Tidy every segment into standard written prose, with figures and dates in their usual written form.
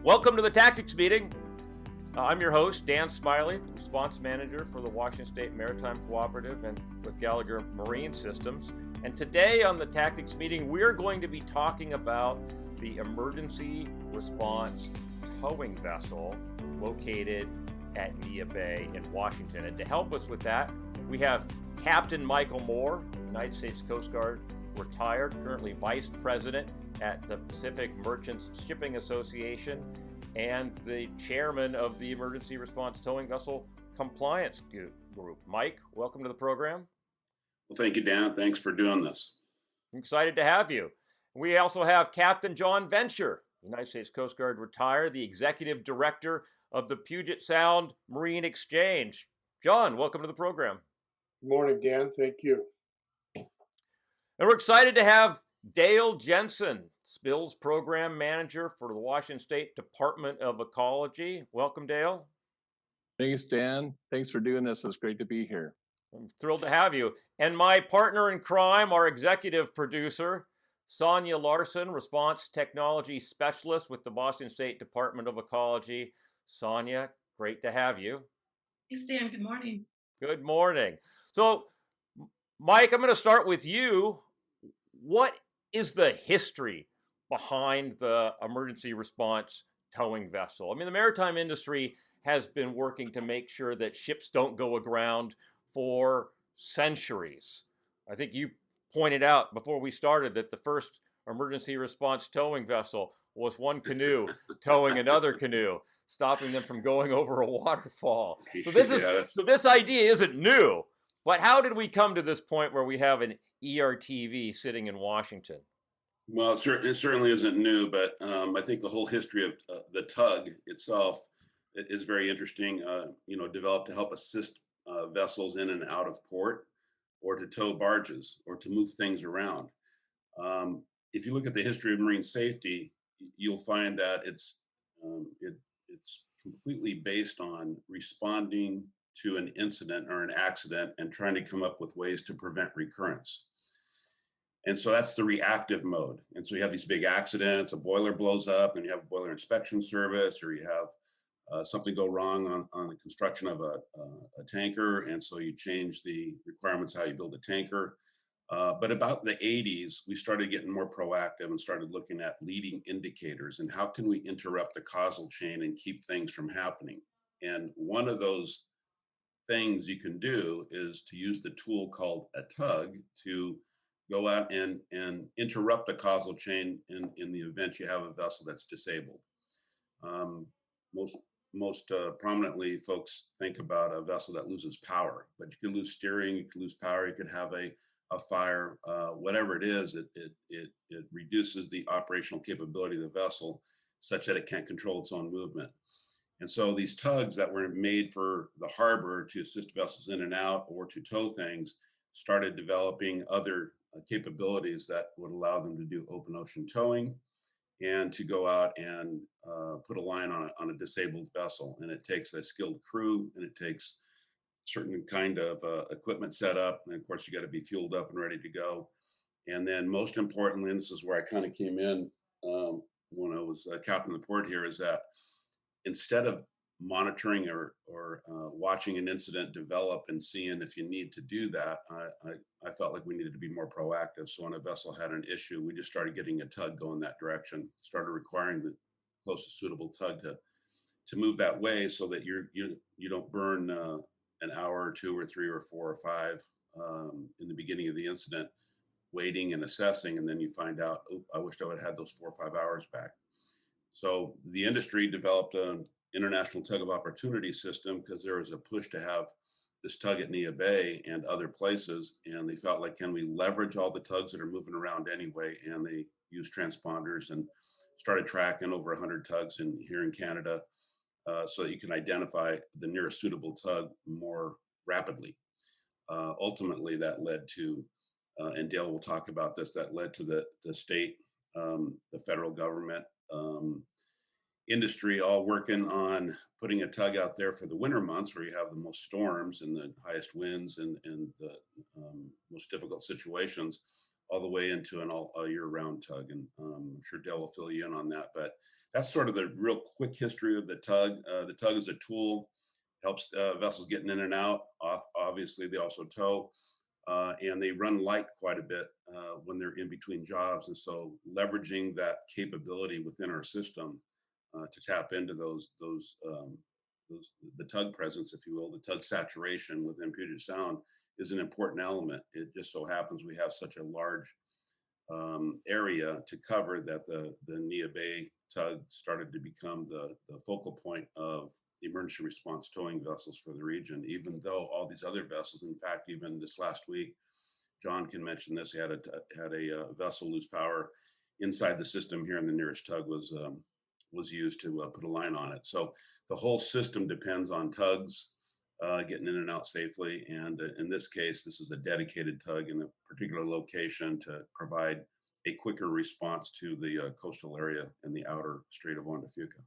Welcome to the Tactics Meeting. I'm your host, Dan Smiley, Response Manager for the Washington State Maritime Cooperative and with Gallagher Marine Systems. And today on the Tactics Meeting, we're going to be talking about the emergency response towing vessel located at Neah Bay in Washington. And to help us with that, we have Captain Michael Moore, United States Coast Guard, retired, currently Vice President at the Pacific Merchants Shipping Association, and the chairman of the Emergency Response Towing Vessel Compliance Group. Mike, welcome to the program. Well, thank you, Dan. Thanks for doing this. I'm excited to have you. We also have Captain John Venture, United States Coast Guard retired, the Executive Director of the Puget Sound Marine Exchange. John, welcome to the program. Good morning, Dan. Thank you. And we're excited to have Dale Jensen, Spills Program Manager for the Washington State Department of Ecology. Welcome, Dale. Thanks, Dan. Thanks for doing this. It's great to be here. I'm thrilled to have you. And my partner in crime, our executive producer, Sonia Larson, Response Technology Specialist with the Boston State Department of Ecology. Sonia, great to have you. Thanks, Dan. Good morning. Good morning. So, Mike, I'm going to start with you. What is the history behind the emergency response towing vessel? I mean, the maritime industry has been working to make sure that ships don't go aground for centuries. I think you pointed out before we started that the first emergency response towing vessel was one canoe towing another canoe, stopping them from going over a waterfall. So this idea isn't new. But how did we come to this point where we have an ERTV sitting in Washington? Well, it certainly isn't new, but I think the whole history of the tug itself is very interesting. Developed to help assist vessels in and out of port, or to tow barges, or to move things around. If you look at the history of marine safety, you'll find that it's completely based on responding to an incident or an accident and trying to come up with ways to prevent recurrence. And so that's the reactive mode. And so you have these big accidents, a boiler blows up, and you have a boiler inspection service, or you have something go wrong on the construction of a tanker. And so you change the requirements how you build a tanker. But about the 80s, we started getting more proactive and started looking at leading indicators and how can we interrupt the causal chain and keep things from happening. And one of those things you can do is to use the tool called a tug to go out and interrupt the causal chain in the event you have a vessel that's disabled. Most prominently, folks think about a vessel that loses power, but you can lose steering, you can lose power, you could have a fire, whatever it is, it reduces the operational capability of the vessel such that it can't control its own movement. And so these tugs that were made for the harbor to assist vessels in and out or to tow things started developing other capabilities that would allow them to do open ocean towing and to go out and put a line on a disabled vessel. And it takes a skilled crew, and it takes certain kind of equipment set up. And of course, you got to be fueled up and ready to go. And then most importantly, and this is where I kind of came in when I was captain of the port here, is that instead of monitoring or watching an incident develop and seeing if you need to do that, I felt like we needed to be more proactive. So when a vessel had an issue, we just started getting a tug go in that direction, started requiring the closest suitable tug to move that way so that you don't burn an hour or 2 or 3 or 4 or 5 in the beginning of the incident, waiting and assessing, and then you find out, oh, I wish I would have had those 4 or 5 hours back. So the industry developed an international tug of opportunity system because there was a push to have this tug at Neah Bay and other places. And they felt like, can we leverage all the tugs that are moving around anyway? And they used transponders and started tracking over 100 tugs here in Canada so that you can identify the nearest suitable tug more rapidly. Ultimately, that led to, and Dale will talk about this, that led to the state, the federal government, industry all working on putting a tug out there for the winter months where you have the most storms and the highest winds and the most difficult situations, all the way into a year-round tug. And I'm sure Dale will fill you in on that. But that's sort of the real quick history of the tug. The tug is a tool, helps vessels getting in and out. Obviously, they also tow. And they run light quite a bit when they're in between jobs. And so leveraging that capability within our system to tap into the tug presence, if you will, the tug saturation within Puget Sound is an important element. It just so happens we have such a large area to cover that the Neah Bay tug started to become the focal point of emergency response towing vessels for the region, even though all these other vessels, in fact, even this last week, John can mention this, had a vessel lose power inside the system here, and the nearest tug was used to put a line on it. So the whole system depends on tugs getting in and out safely. And in this case, this is a dedicated tug in a particular location to provide a quicker response to the coastal area in the outer Strait of Juan de Fuca.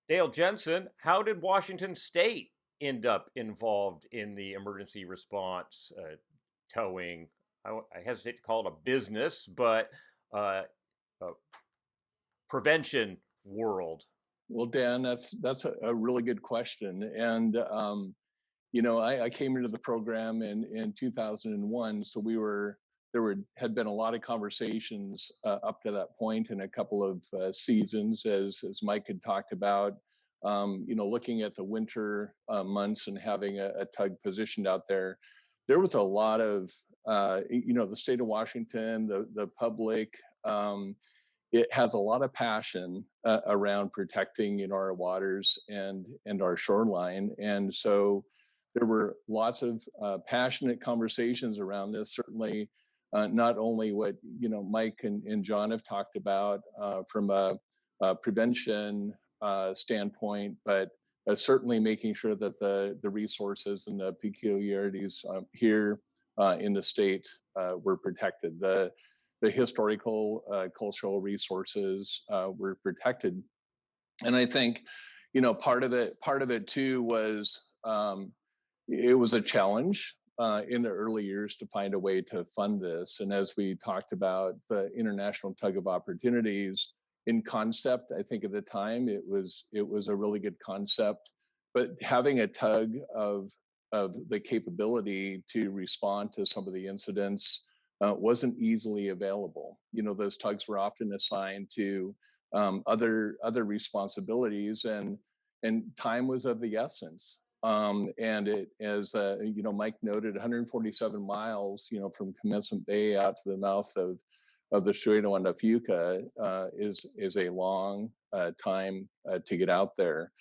Dale Jensen, how did Washington State end up involved in the emergency response towing? I hesitate to call it a business, but prevention world. Well, Dan, that's a really good question. And I came into the program in 2001, so had been a lot of conversations up to that point in a couple of seasons, as Mike had talked about. Looking at the winter months and having a tug positioned out there, there was a lot of the state of Washington, the public. It has a lot of passion around protecting our waters and our shoreline, and so there were lots of passionate conversations around this. Certainly, not only what Mike and John have talked about from a prevention standpoint, but certainly making sure that the resources and the peculiarities here in the state were protected. The historical, cultural resources were protected, and I think, part of it too was it was a challenge in the early years to find a way to fund this. And as we talked about the International Tug of Opportunities in concept, I think at the time it was a really good concept, but having a tug of the capability to respond to some of the incidents wasn't easily available. Those tugs were often assigned to other responsibilities, and time was of the essence. And it, as Mike noted, 147 miles, from Commencement Bay out to the mouth of the Strait of Juan de Fuca is a long time to get out there.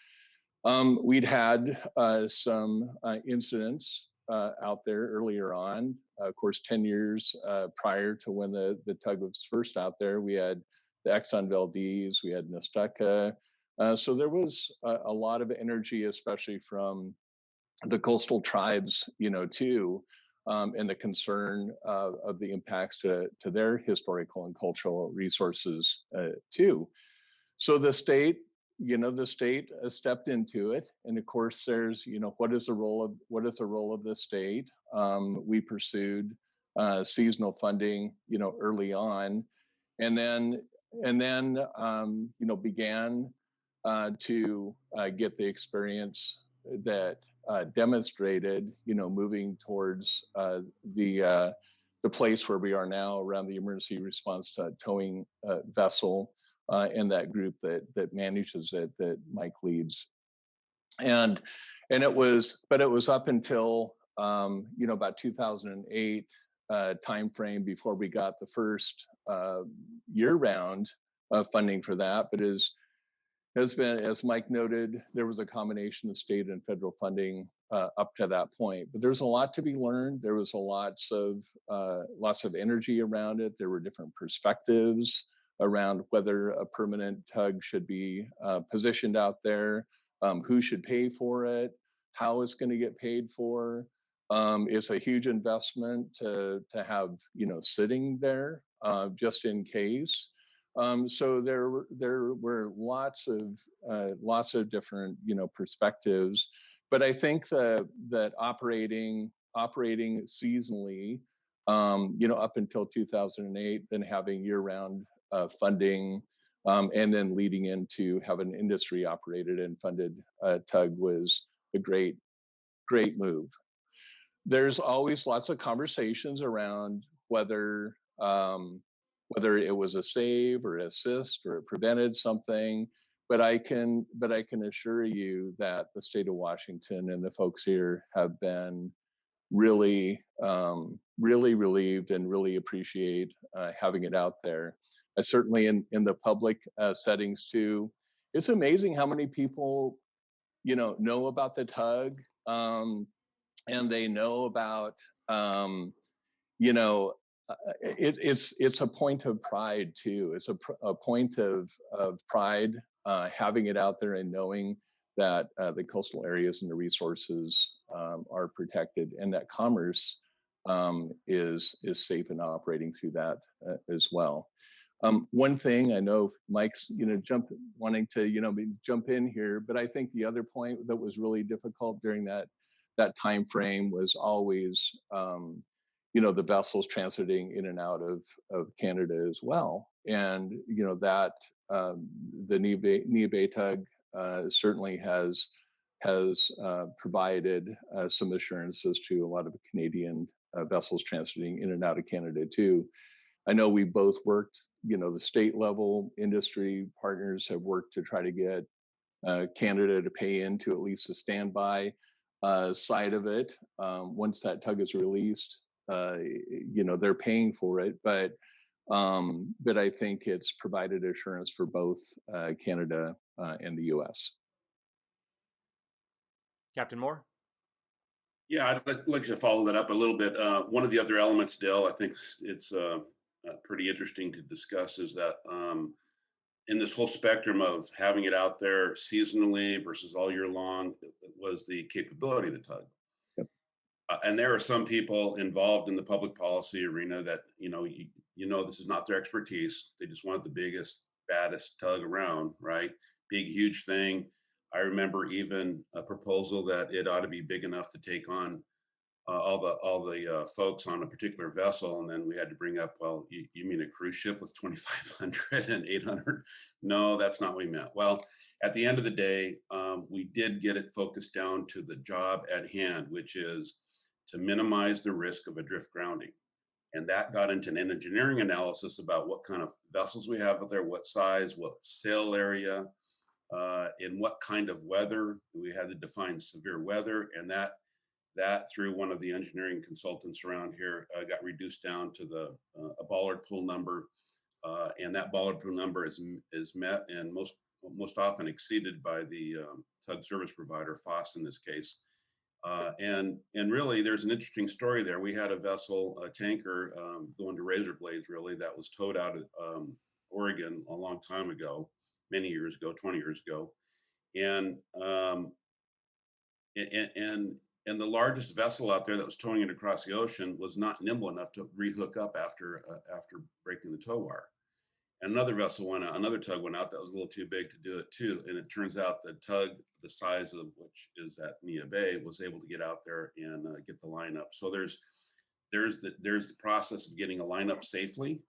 We'd had some incidents out there earlier on. Of course, 10 years prior to when the tug was first out there, we had the Exxon Valdez, we had Nestucca. So there was a lot of energy, especially from the coastal tribes, too, and the concern of the impacts to their historical and cultural resources, too. So the state stepped into it, and of course, there's what is the role of the state? We pursued seasonal funding, early on, and then began to get the experience that demonstrated, moving towards the place where we are now around the emergency response towing vessel. And that group that manages it, that Mike leads, and it was up until about 2008 timeframe before we got the first year-round funding for that. But as Mike noted, there was a combination of state and federal funding up to that point. But there's a lot to be learned. There was lots of energy around it. There were different perspectives around whether a permanent tug should be positioned out there, who should pay for it, how it's going to get paid for. It's a huge investment to have sitting there just in case. So there were lots of different perspectives, but I think that operating seasonally up until 2008, then having year-round funding, and then leading into having industry operated and funded tug was a great move. There's always lots of conversations around whether it was a save or assist or it prevented something. But I can assure you that the state of Washington and the folks here have been really, really relieved and really appreciate having it out there. Certainly in the public settings too. It's amazing how many people, know about the tug, and they know about, you know, it's a point of pride too. It's a point of pride having it out there and knowing that the coastal areas and the resources are protected, and that commerce is safe and operating through that as well. One thing I know Mike's, wanting to, jump in here, but I think the other point that was really difficult during that time frame was always, the vessels transiting in and out of Canada as well, and that the Neah Bay tug certainly has provided some assurances to a lot of Canadian vessels transiting in and out of Canada too. I know we both worked, the state level industry partners have worked to try to get Canada to pay into at least a standby side of it. Once that tug is released, they're paying for it, but I think it's provided assurance for both Canada and the U.S. Captain Moore? Yeah, I'd like to follow that up a little bit. One of the other elements, Dale, I think it's pretty interesting to discuss is that in this whole spectrum of having it out there seasonally versus all year long, it was the capability of the tug. Yep. And there are some people involved in the public policy arena that, this is not their expertise. They just wanted the biggest, baddest tug around, right? Big, huge thing. I remember even a proposal that it ought to be big enough to take on all the folks on a particular vessel, and then we had to bring up, well, you mean a cruise ship with 2,500 and 800? No, that's not what we meant. Well, at the end of the day, we did get it focused down to the job at hand, which is to minimize the risk of a drift grounding. And that got into an engineering analysis about what kind of vessels we have out there, what size, what sail area, in what kind of weather. We had to define severe weather, and that through one of the engineering consultants around here got reduced down to a bollard pull number, and that bollard pull number is met and most often exceeded by the tug service provider, Foss in this case. And really, there's an interesting story there. We had a vessel, a tanker, going to razor blades, really, that was towed out of Oregon a long time ago, many years ago, 20 years ago, and the largest vessel out there that was towing it across the ocean was not nimble enough to rehook up after breaking the tow wire. And another tug went out that was a little too big to do it too. And it turns out the tug, the size of which is at Neah Bay, was able to get out there and get the line up. So there's the process of getting a line up safely,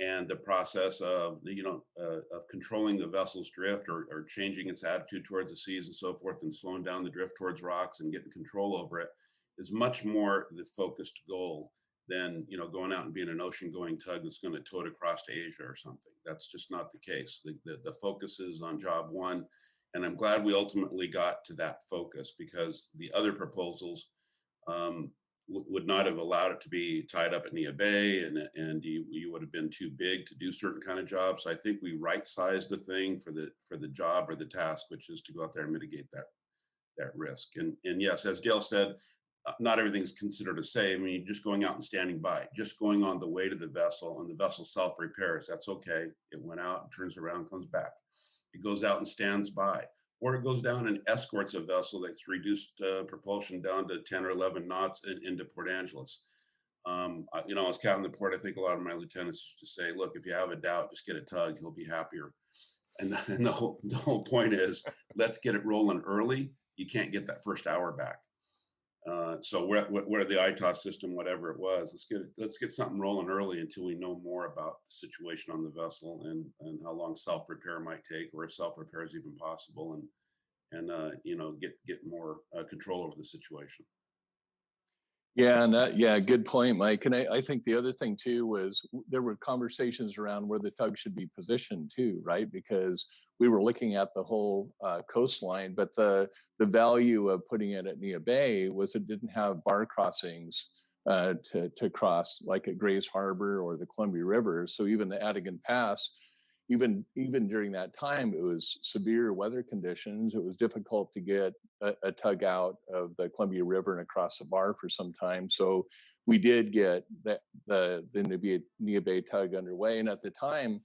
and the process of of controlling the vessel's drift or changing its attitude towards the seas and so forth, and slowing down the drift towards rocks and getting control over it is much more the focused goal than going out and being an ocean going tug that's going to tow it across to Asia or something. That's just not the case. The focus is on job one, and I'm glad we ultimately got to that focus, because the other proposals would not have allowed it to be tied up at Neah Bay, and you would have been too big to do certain kind of jobs. So I think we right-sized the thing for the job or the task, which is to go out there and mitigate that risk. And yes, as Dale said, not everything's considered a save. I mean, just going out and standing by, just going on the way to the vessel, and the vessel self-repairs, that's okay. It went out, turns around, comes back. It goes out and stands by. Or it goes down and escorts a vessel that's reduced propulsion down to 10 or 11 knots into Port Angeles. As captain of the port, I think a lot of my lieutenants used to say, look, if you have a doubt, just get a tug, he'll be happier. And the whole point is, let's get it rolling early. You can't get that first hour back. So where the ITOS system, whatever it was, let's get something rolling early until we know more about the situation on the vessel and how long self repair might take, or if self repair is even possible, and get more control over the situation. Yeah, and yeah, good point, Mike. And I think the other thing too was there were conversations around where the tug should be positioned too, right? Because we were looking at the whole coastline, but the value of putting it at Neah Bay was it didn't have bar crossings to cross like at Grays Harbor or the Columbia River. So even the Adigan Pass, even during that time, it was severe weather conditions. It was difficult to get a tug out of the Columbia River and across the bar for some time. So we did get the Neah Bay tug underway. And at the time,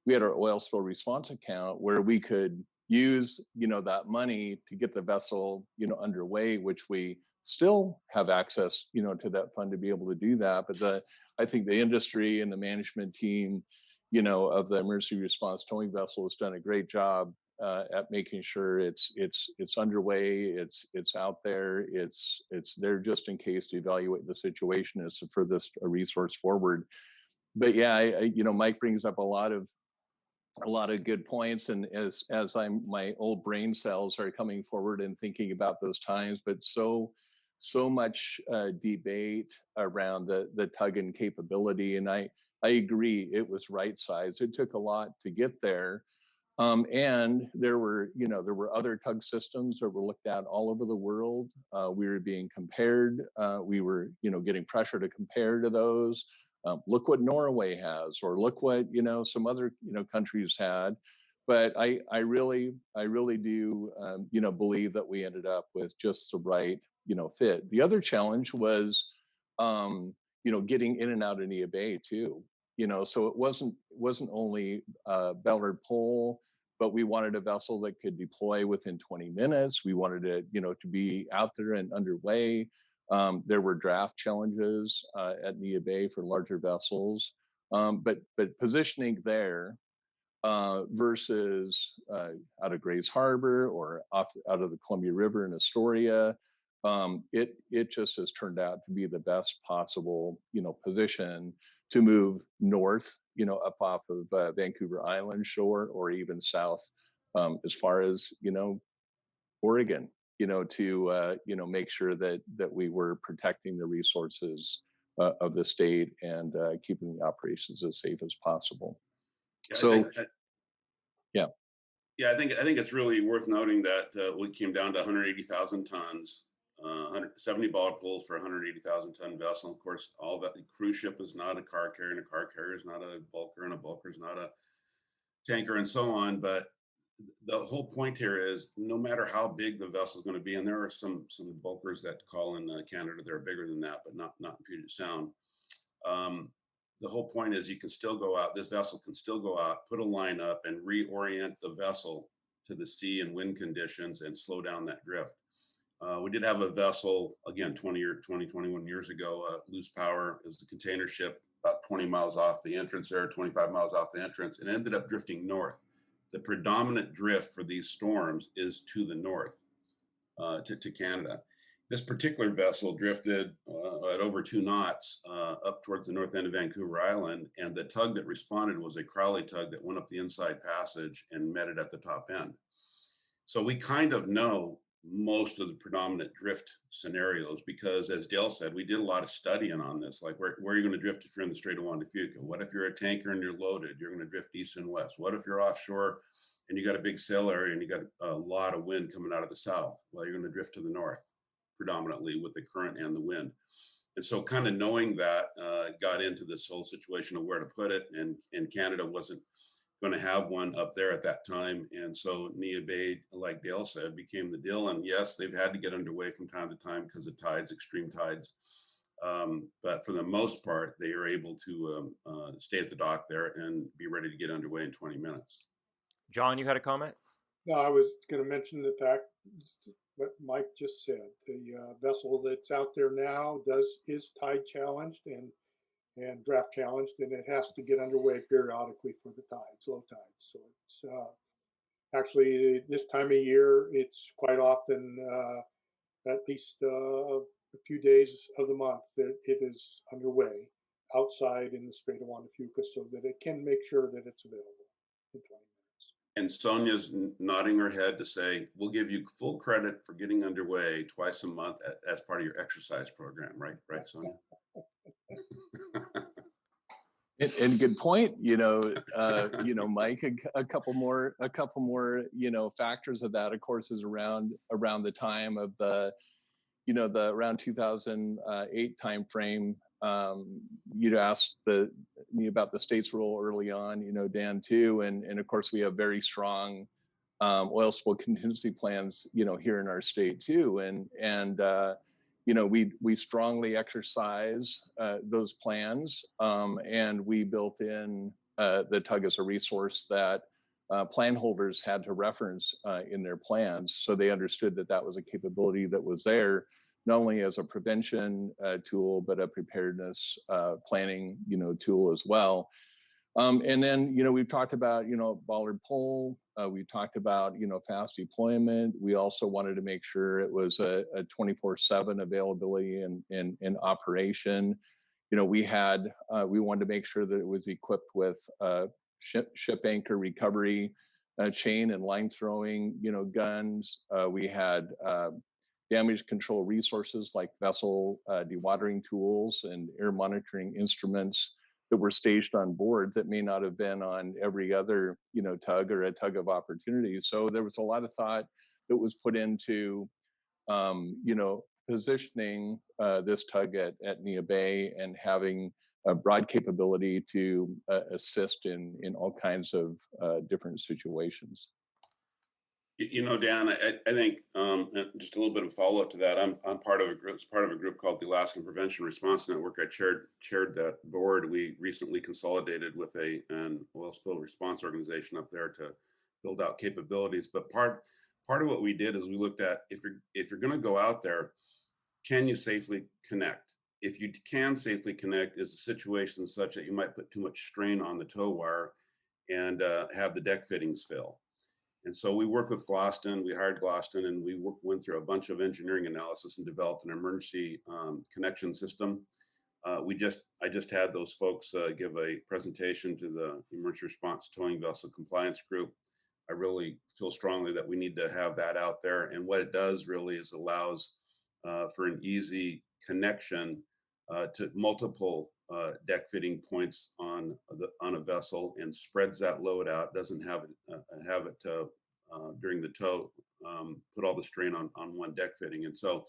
we had our oil spill response account where we could use that money to get the vessel underway, which we still have access to that fund to be able to do that. But I think the industry and the management team of the emergency response towing vessel has done a great job at making sure it's underway, it's out there, it's there just in case to evaluate the situation as the furthest resource forward. But yeah, Mike brings up a lot of good points, and as my old brain cells are coming forward and thinking about those times, but so much debate around the tug and capability, and I agree it was right size. It took a lot to get there, and there were other tug systems that were looked at all over the world. We were being compared. We were getting pressure to compare to those. Look what Norway has, or look what some other countries had. But I really do believe that we ended up with just the right fit. The other challenge was getting in and out of Neah Bay too. So it wasn't only Ballard Pole, but we wanted a vessel that could deploy within 20 minutes. We wanted it to be out there and underway. There were draft challenges at Neah Bay for larger vessels, but positioning there versus out of Grays Harbor or out of the Columbia River in Astoria, it just has turned out to be the best possible position to move north, up off of Vancouver Island shore, or even south as far as Oregon, to make sure that we were protecting the resources of the state and keeping the operations as safe as possible. Yeah, So, yeah. Yeah, I think it's really worth noting that we came down to 180,000 tons, 170 Ballard Poles for 180,000 ton vessel. Of course, all that cruise ship is not a car carrier, and a car carrier is not a bulker, and a bulker is not a tanker, and so on. But the whole point here is no matter how big the vessel is going to be, and there are some bulkers that call in Canada that are bigger than that, but not in Puget Sound. The whole point is you can still go out, this vessel can still go out, put a line up and reorient the vessel to the sea and wind conditions and slow down that drift. We did have a vessel, again, 21 years ago, Loose Power. It was a container ship about 20 miles off the entrance there, 25 miles off the entrance, and ended up drifting north. The predominant drift for these storms is to the north, to Canada. This particular vessel drifted at over 2 knots up towards the north end of Vancouver Island, and the tug that responded was a Crowley tug that went up the inside passage and met it at the top end. So we kind of know most of the predominant drift scenarios because, as Dale said, we did a lot of studying on this. Like, where are you going to drift if you're in the Strait of Juan de Fuca? What if you're a tanker and you're loaded? You're going to drift east and west. What if you're offshore and you got a big sail area and you got a lot of wind coming out of the south? Well, you're going to drift to the north predominantly with the current and the wind. And so kind of knowing that got into this whole situation of where to put it. And Canada wasn't going to have one up there at that time. And so Neah Bay, like Dale said, became the deal. And yes, they've had to get underway from time to time because of tides, extreme tides. But for the most part, they are able to stay at the dock there and be ready to get underway in 20 minutes. John, you had a comment? No, I was going to mention the fact what Mike just said. The vessel that's out there now is tide challenged and draft challenged, and it has to get underway periodically for the tides, low tides. So it's actually this time of year, it's quite often at least a few days of the month that it is underway outside in the Strait of Juan de Fuca so that it can make sure that it's available in 20 minutes. And Sonia's nodding her head to say, we'll give you full credit for getting underway twice a month as part of your exercise program, right? Right, Sonia? And good point. Mike, a couple more, factors of that, of course, is around the time of the around 2008 timeframe. You'd asked me about the state's role early on, Dan too, and of course we have very strong oil spill contingency plans, here in our state too, and we strongly exercise those plans, and we built in the tug as a resource that plan holders had to reference in their plans, so they understood that was a capability that was there, not only as a prevention tool, but a preparedness planning tool as well. And then we've talked about bollard pull. We talked about fast deployment. We also wanted to make sure it was a 24/7 availability and operation. We wanted to make sure that it was equipped with ship anchor recovery chain and line throwing guns. We had damage control resources like vessel dewatering tools and air monitoring instruments that were staged on board that may not have been on every other tug or a tug of opportunity. So there was a lot of thought that was put into positioning this tug at Neah Bay and having a broad capability to assist in all kinds of different situations. Dan, I think just a little bit of follow up to that. I'm part of a group called the Alaskan Prevention Response Network. I chaired that board. We recently consolidated with an oil spill response organization up there to build out capabilities. But part of what we did is we looked at if you're going to go out there, can you safely connect? If you can safely connect, is the situation such that you might put too much strain on the tow wire and have the deck fittings fail? And so we worked with Gloston, we hired Gloston, and we went through a bunch of engineering analysis and developed an emergency connection system. I just had those folks give a presentation to the Emergency Response Towing Vessel Compliance Group. I really feel strongly that we need to have that out there. And what it does really is allows for an easy connection to multiple deck fitting points on a vessel and spreads that load out. Doesn't have it during the tow put all the strain on one deck fitting. And so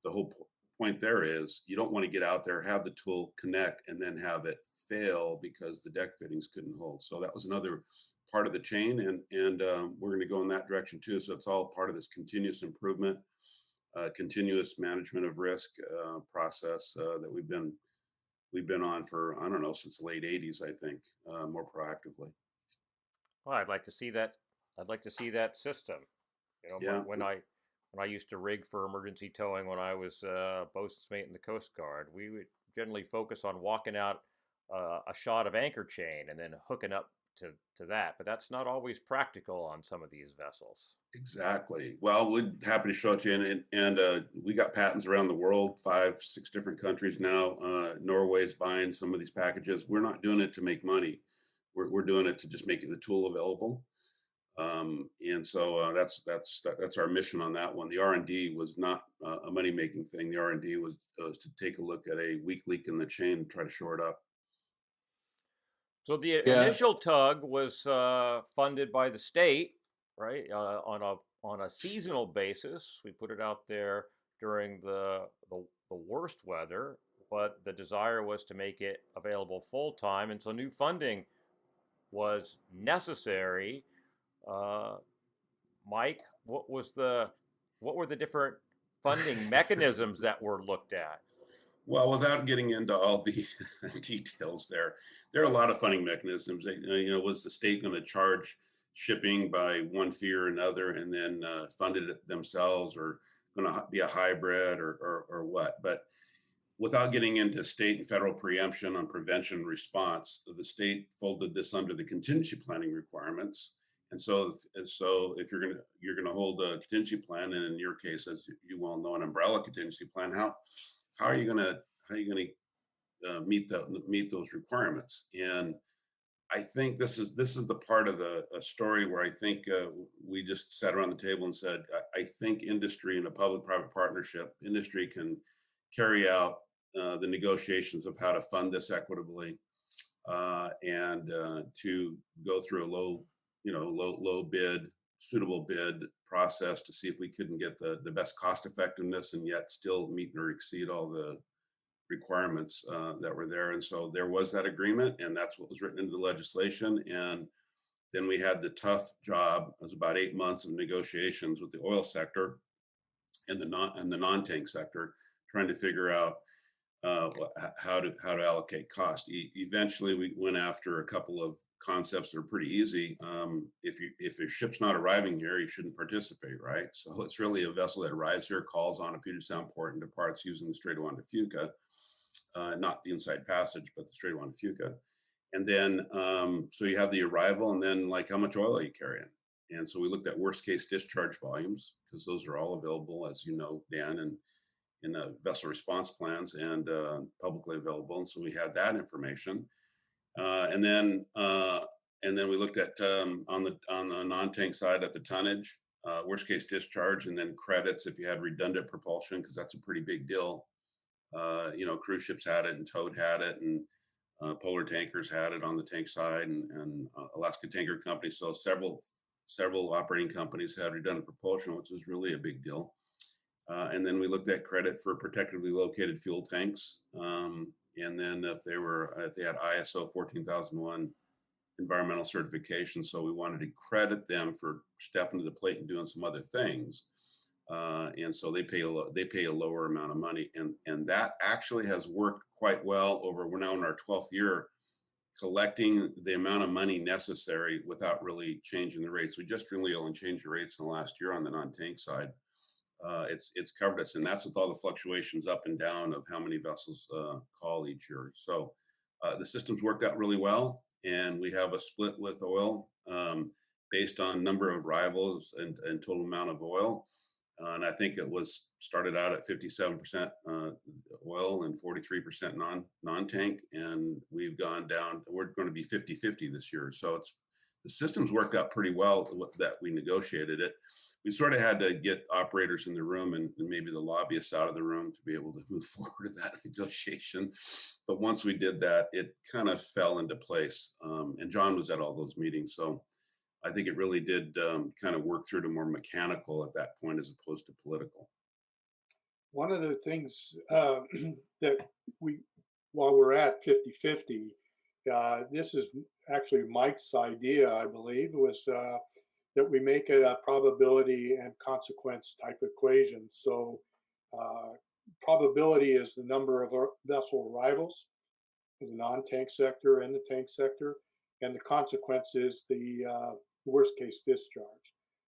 the whole point there is you don't want to get out there, have the tool connect, and then have it fail because the deck fittings couldn't hold. So that was another part of the chain, and we're going to go in that direction too. So it's all part of this continuous improvement, continuous management of risk process that we've been on for, I don't know, since the late 80s, I think, more proactively. Well, I'd like to see that. I'd like to see that system. Yeah. When I used to rig for emergency towing when I was bosun's mate in the Coast Guard, we would generally focus on walking out a shot of anchor chain and then hooking up to that. But that's not always practical on some of these vessels. Exactly. Well, we're happy to show it to you. And we got patents around the world, 5, 6 different countries now. Norway's buying some of these packages. We're not doing it to make money. We're doing it to just make the tool available. And so that's our mission on that one. The R&D was not a money-making thing. The R&D was to take a look at a weak link in the chain and try to shore it up. So the initial tug was funded by the state, right? On a seasonal basis. We put it out there during the worst weather, but the desire was to make it available full time, and so new funding was necessary. Mike, what were the different funding mechanisms that were looked at? Well, without getting into all the details there are a lot of funding mechanisms. Was the state going to charge shipping by one fee or another and then funded it themselves, or going to be a hybrid or what? But without getting into state and federal preemption on prevention and response, the state folded this under the contingency planning requirements. And so if you're gonna hold a contingency plan, and in your case, as you well know, an umbrella contingency plan, how are you gonna meet those requirements? And I think this is the part of the story where I think we just sat around the table and said, I think industry and a public-private partnership, industry can carry out the negotiations of how to fund this equitably, and to go through a low bid, suitable bid process to see if we couldn't get the best cost effectiveness and yet still meet or exceed all the requirements that were there. And so there was that agreement, and that's what was written into the legislation. And then we had the tough job. It was about 8 months of negotiations with the oil sector and the non-tank sector, trying to figure out how to allocate cost. Eventually, we went after a couple of concepts that are pretty easy. If your ship's not arriving here, you shouldn't participate, right? So it's really a vessel that arrives here, calls on a Puget Sound port, and departs using the Strait of Juan de Fuca, not the inside passage, but the Strait of Juan de Fuca. And then, so you have the arrival, and then like how much oil are you carrying? And so we looked at worst case discharge volumes, because those are all available, as you know, Dan, and in vessel response plans, and publicly available. And so we had that information. And then we looked at on the non-tank side at the tonnage, worst case discharge, and then credits if you had redundant propulsion, because that's a pretty big deal. Cruise ships had it, and Toad had it, and Polar Tankers had it on the tank side, and Alaska Tanker Company. So several operating companies had redundant propulsion, which was really a big deal. And then we looked at credit for protectively located fuel tanks. And then if they had ISO 14001 environmental certification. So we wanted to credit them for stepping to the plate and doing some other things. And so they pay a lower amount of money. And that actually has worked quite well we're now in our 12th year, collecting the amount of money necessary without really changing the rates. We just really only changed the rates in the last year on the non-tank side. It's covered us, and that's with all the fluctuations up and down of how many vessels call each year. So the system's worked out really well, and we have a split with oil based on number of arrivals and total amount of oil. And I think it was started out at 57% oil and 43% non-tank, and we've gone down. We're going to be 50-50 this year. So the system's worked out pretty well that we negotiated it. We sort of had to get operators in the room and maybe the lobbyists out of the room to be able to move forward with that negotiation. But once we did that, it kind of fell into place. And John was at all those meetings. So I think it really did kind of work through to more mechanical at that point as opposed to political. One of the things that while we're at 50-50, this is actually Mike's idea, I believe, was that we make it a probability and consequence type equation. So probability is the number of vessel arrivals for the non-tank sector and the tank sector, and the consequence is the worst case discharge.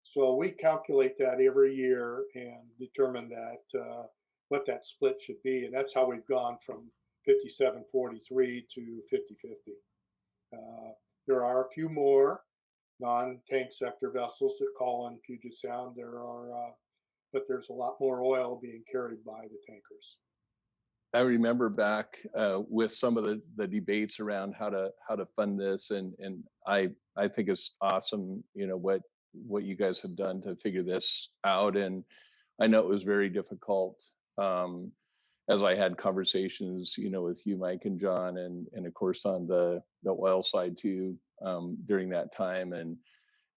So we calculate that every year and determine that what that split should be, and that's how we've gone from 57-43 to 50-50. There are a few more non-tank sector vessels that call on Puget Sound. But there's a lot more oil being carried by the tankers. I remember back with some of the debates around how to fund this, and I think it's awesome, what you guys have done to figure this out. And I know it was very difficult as I had conversations, with you, Mike, and John, and of course on the oil side too, during that time.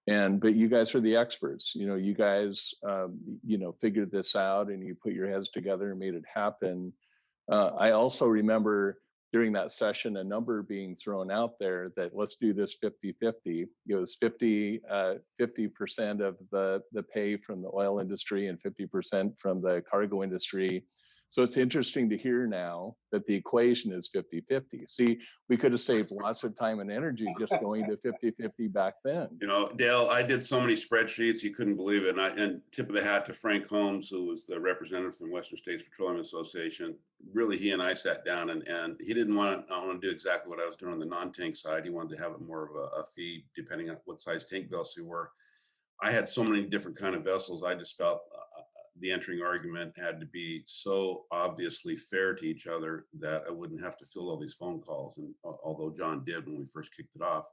But you guys are the experts. You guys figured this out, and you put your heads together and made it happen. I also remember during that session a number being thrown out there that let's do this 50-50. It was 50% of the pay from the oil industry and 50% from the cargo industry. So it's interesting to hear now that the equation is 50-50. See, we could have saved lots of time and energy just going to 50-50 back then. You know, Dale, I did so many spreadsheets, you couldn't believe it. And tip of the hat to Frank Holmes, who was the representative from Western States Petroleum Association. Really, he and I sat down, and he didn't want to do exactly what I was doing on the non-tank side. He wanted to have it more of a fee, depending on what size tank vessel you were. I had so many different kind of vessels. I just felt the entering argument had to be so obviously fair to each other that I wouldn't have to fill all these phone calls. And although John did when we first kicked it off,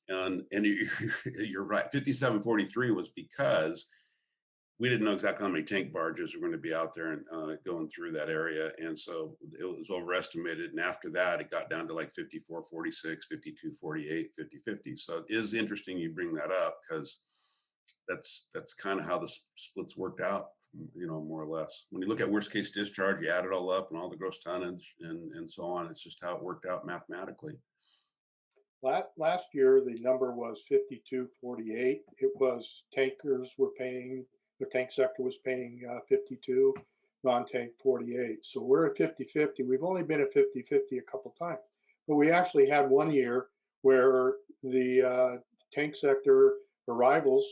and you're right, 5743 was because we didn't know exactly how many tank barges were going to be out there and going through that area, and so it was overestimated. And after that, it got down to like 5446, 5248, 5050. So it is interesting you bring that up, because that's kind of how the splits worked out, you know, more or less. When you look at worst case discharge, you add it all up and all the gross tonnage and so on. It's just how it worked out mathematically. Last year, the number was 5248. It was tankers were paying, the tank sector was paying 52, non-tank 48. So we're at 50-50. We've only been at 50-50 a couple times, but we actually had one year where the tank sector arrivals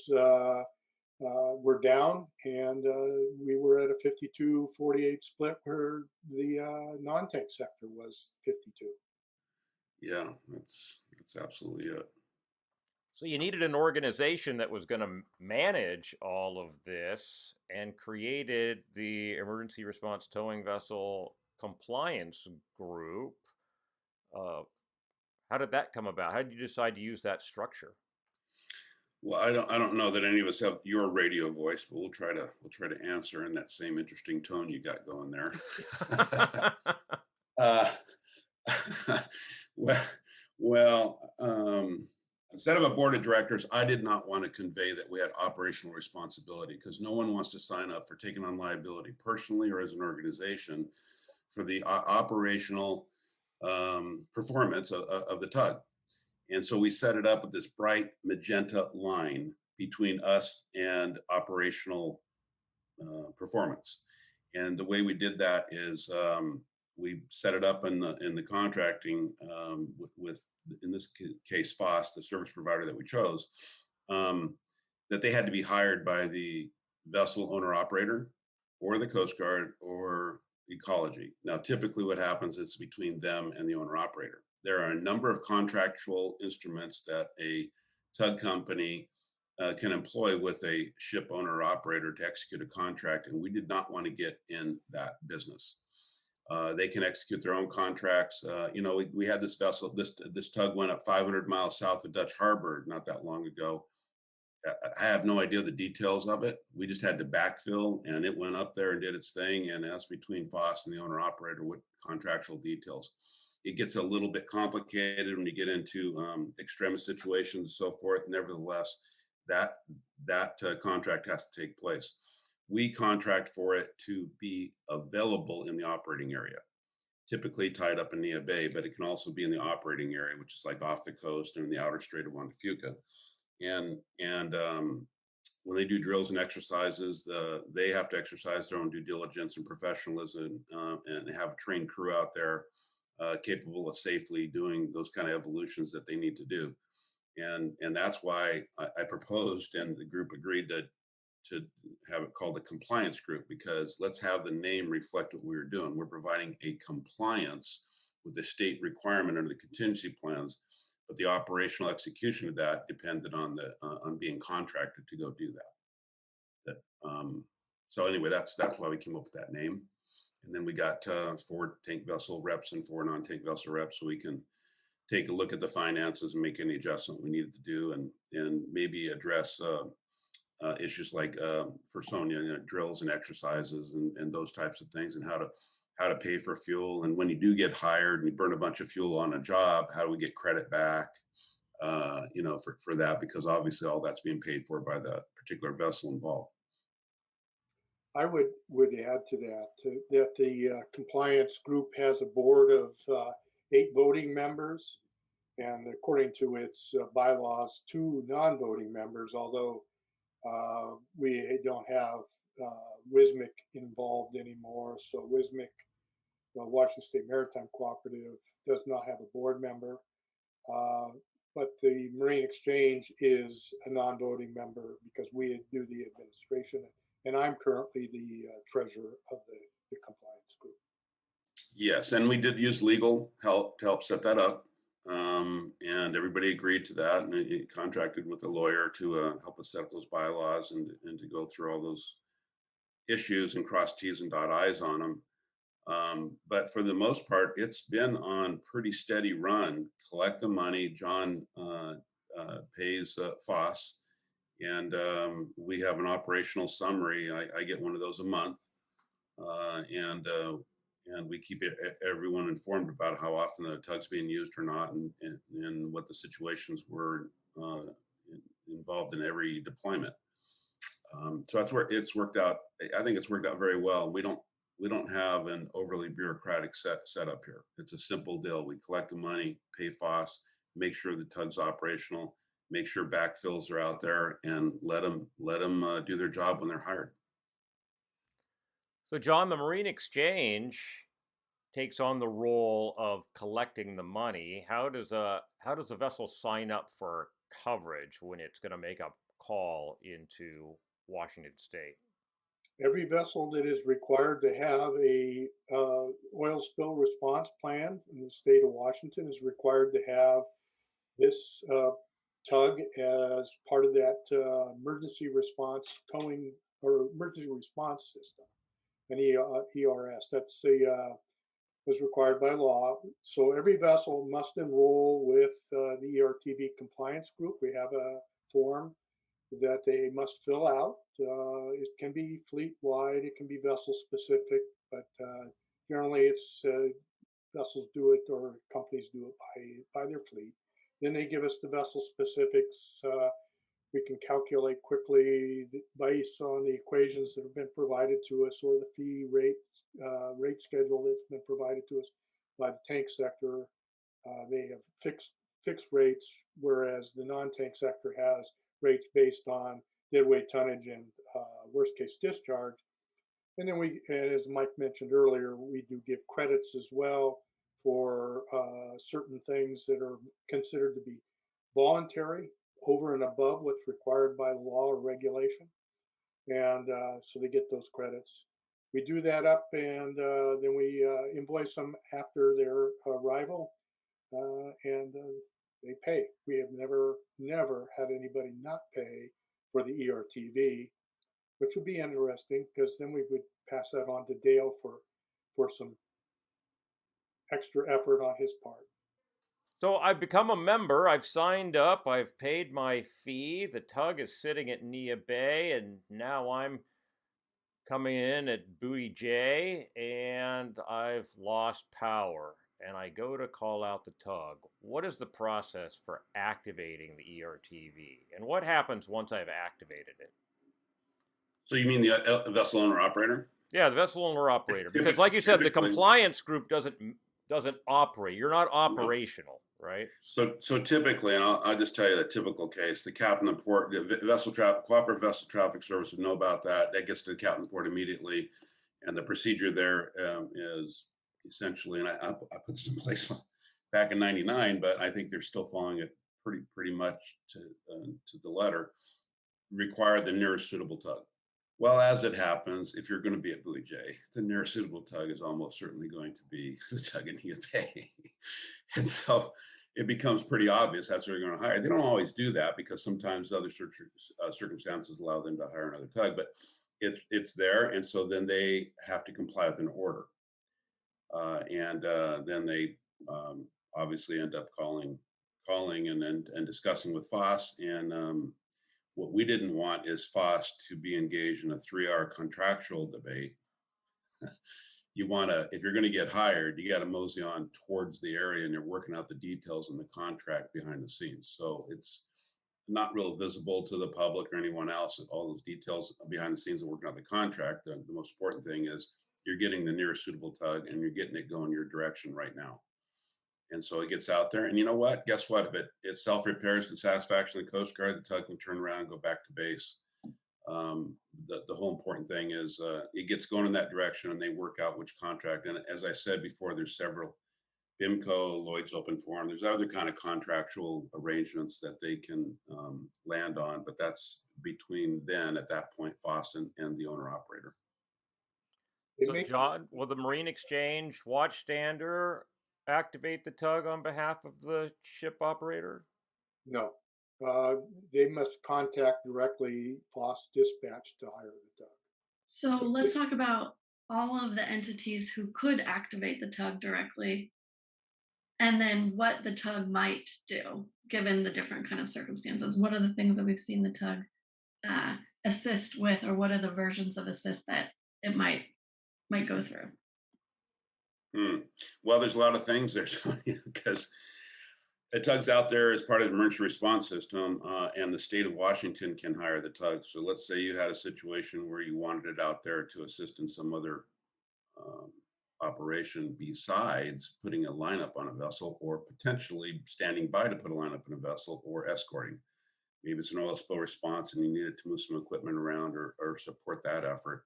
were down, and we were at a 52-48 split where the non-tank sector was 52. Yeah, that's absolutely it. So you needed an organization that was going to manage all of this, and created the Emergency Response Towing Vessel Compliance Group. How did that come about? How did you decide to use that structure? Well, I don't know that any of us have your radio voice, but we'll try to answer in that same interesting tone you got going there. uh, instead of a board of directors, I did not want to convey that we had operational responsibility, because no one wants to sign up for taking on liability personally or as an organization for the operational performance of the tug. And so we set it up with this bright magenta line between us and operational performance. And the way we did that is we set it up in the contracting with, in this case, FOSS, the service provider that we chose, that they had to be hired by the vessel owner operator or the Coast Guard or Ecology. Now, typically what happens is between them and the owner operator. There are a number of contractual instruments that a tug company can employ with a ship owner operator to execute a contract, and we did not want to get in that business. They can execute their own contracts. You know, we had this vessel, this tug went up 500 miles south of Dutch Harbor not that long ago. I have no idea the details of it. We just had to backfill, and it went up there and did its thing. And that's between FOSS and the owner operator with contractual details. It gets a little bit complicated when you get into extremist situations and so forth. Nevertheless, that contract has to take place. We contract for it to be available in the operating area, typically tied up in Neah Bay, but it can also be in the operating area, which is like off the coast or in the outer Strait of Juan de Fuca. And when they do drills and exercises, they have to exercise their own due diligence and professionalism, and have a trained crew out there capable of safely doing those kind of evolutions that they need to do. And that's why I proposed, and the group agreed to have it called a compliance group, because let's have the name reflect what we were doing. We're providing a compliance with the state requirement under the contingency plans, but the operational execution of that depended on on being contracted to go do that. So anyway, that's why we came up with that name. And then we got 4 tank vessel reps and 4 non-tank vessel reps, so we can take a look at the finances and make any adjustment we needed to do, and maybe address issues like for Sonia, you know, drills and exercises and those types of things, and how to pay for fuel. And when you do get hired and you burn a bunch of fuel on a job, how do we get credit back, you know, for that, because obviously all that's being paid for by the particular vessel involved. I would add to that the compliance group has a board of 8 voting members, and according to its bylaws, 2 non-voting members, although we don't have WSMIC involved anymore. So WSMIC, Washington State Maritime Cooperative, does not have a board member. But the Marine Exchange is a non-voting member because we do the administration, and I'm currently the treasurer of the compliance group. Yes, and we did use legal help to help set that up. And everybody agreed to that, and it contracted with a lawyer to help us set up those bylaws and to go through all those issues and cross T's and dot I's on them. But for the most part, it's been on pretty steady run. Collect the money. John pays FOSS, and we have an operational summary. I get one of those a month, and we keep everyone informed about how often the tug's being used or not, and what the situations were involved in every deployment. So that's where it's worked out. I think it's worked out very well. We don't have an overly bureaucratic setup here. It's a simple deal. We collect the money, pay FOSS, make sure the tug's operational, make sure backfills are out there, and let them do their job when they're hired. So, John, the Marine Exchange takes on the role of collecting the money. How does a vessel sign up for coverage when it's going to make a call into Washington State? Every vessel that is required to have a oil spill response plan in the state of Washington is required to have this tug as part of that emergency response towing or emergency response system, an ERS. That's was required by law. So every vessel must enroll with the ERTV compliance group. We have a form that they must fill out. It can be fleet wide, it can be vessel specific, but generally it's vessels do it or companies do it by their fleet. Then they give us the vessel specifics. We can calculate quickly based on the equations that have been provided to us or the fee rate schedule that's been provided to us by the tank sector. They have fixed rates, whereas the non-tank sector has rates based on deadweight tonnage and worst case discharge. And then as Mike mentioned earlier, we do give credits as well for certain things that are considered to be voluntary over and above what's required by law or regulation. And so they get those credits. We do that up, and then we invoice them after their arrival, and they pay. We have never had anybody not pay for the ERTV, which would be interesting because then we would pass that on to Dale for some extra effort on his part. So I've become a member. I've signed up. I've paid my fee. The tug is sitting at Neah Bay, and now I'm coming in at Buoy J, and I've lost power. And I go to call out the tug. What is the process for activating the ERTV? And what happens once I've activated it? So you mean the vessel owner operator? Yeah, the vessel owner operator. Because like you said, the compliance group doesn't operate. You're not operational, right? So typically, and I'll just tell you the typical case, the captain of port, the cooperative vessel traffic service would know about that. That gets to the captain of port immediately. And the procedure there is essentially, and I put this in place back in '99, but I think they're still following it pretty much to the letter, require the nearest suitable tug. Well, as it happens, if you're going to be at Buoy J, the nearest suitable tug is almost certainly going to be the tug in Neah Bay. And so it becomes pretty obvious that's what they're going to hire. They don't always do that because sometimes other circumstances allow them to hire another tug, but it's there. And so then they have to comply with an order. And then they obviously end up calling and discussing with FOSS. And what we didn't want is FOSS to be engaged in a 3-hour contractual debate. You want to, if you're going to get hired, you got to mosey on towards the area and you're working out the details in the contract behind the scenes. So it's not real visible to the public or anyone else. All those details behind the scenes of working out the contract. The most important thing is you're getting the nearest suitable tug and you're getting it going your direction right now. And so it gets out there, and you know what? Guess what? If it self-repairs to the satisfaction of the Coast Guard, the tug can turn around and go back to base The whole important thing is it gets going in that direction, and they work out which contract. And as I said before, there's several BIMCO, Lloyd's Open Forum. There's other kind of contractual arrangements that they can land on, but that's between then at that point, Foss and the owner operator. So John, will the Marine Exchange watchstander activate the tug on behalf of the ship operator? No, they must contact directly Foss Dispatch to hire the tug. So let's talk about all of the entities who could activate the tug directly, and then what the tug might do given the different kind of circumstances. What are the things that we've seen the tug assist with, or what are the versions of assist that it might go through? Well, there's a lot of things there, because the tug's out there as part of the emergency response system, and the state of Washington can hire the tug. So let's say you had a situation where you wanted it out there to assist in some other operation besides putting a lineup on a vessel, or potentially standing by to put a lineup in a vessel, or escorting. Maybe it's an oil spill response and you needed to move some equipment around or support that effort.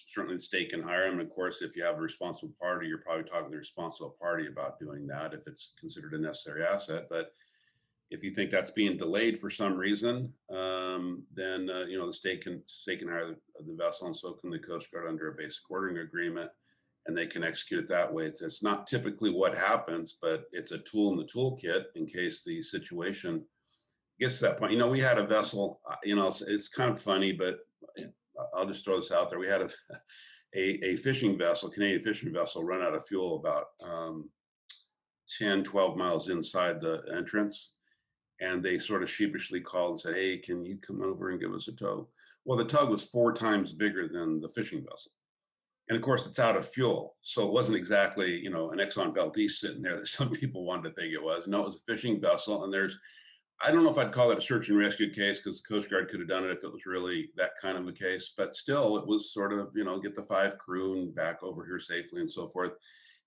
Certainly the state can hire them. Of course, if you have a responsible party, you're probably talking to the responsible party about doing that if it's considered a necessary asset. But if you think that's being delayed for some reason, then the state can hire the vessel, and so can the Coast Guard under a basic ordering agreement, and they can execute it that way. It's not typically what happens, but it's a tool in the toolkit in case the situation gets to that point. We had a vessel. It's kind of funny, but I'll just throw this out there. We had a fishing vessel, Canadian fishing vessel, run out of fuel about 10, 12 miles inside the entrance. And they sort of sheepishly called and said, "Hey, can you come over and give us a tow?" Well, the tug was 4 times bigger than the fishing vessel. And of course, it's out of fuel. So it wasn't exactly, an Exxon Valdez sitting there that some people wanted to think it was. No, it was a fishing vessel. And I don't know if I'd call it a search and rescue case, because the Coast Guard could have done it if it was really that kind of a case. But still, it was sort of, get the 5 crew and back over here safely and so forth.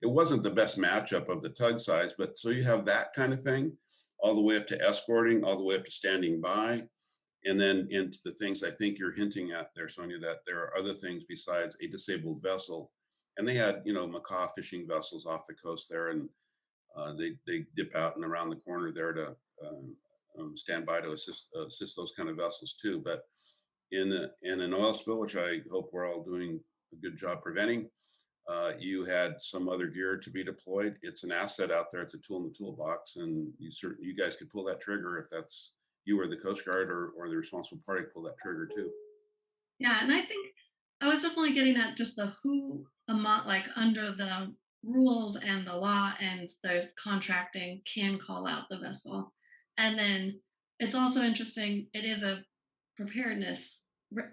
It wasn't the best matchup of the tug size, but so you have that kind of thing, all the way up to escorting, all the way up to standing by, and then into the things I think you're hinting at there, Sonia, that there are other things besides a disabled vessel. And they had, Macaw fishing vessels off the coast there, and they dip out and around the corner there to stand by to assist those kind of vessels too. But in an oil spill, which I hope we're all doing a good job preventing, you had some other gear to be deployed. It's an asset out there. It's a tool in the toolbox, and you guys could pull that trigger if that's you or the Coast Guard or the responsible party, pull that trigger too. Yeah, and I think I was definitely getting at just the who among, like, under the rules and the law and the contracting can call out the vessel. And then it's also interesting, it is a preparedness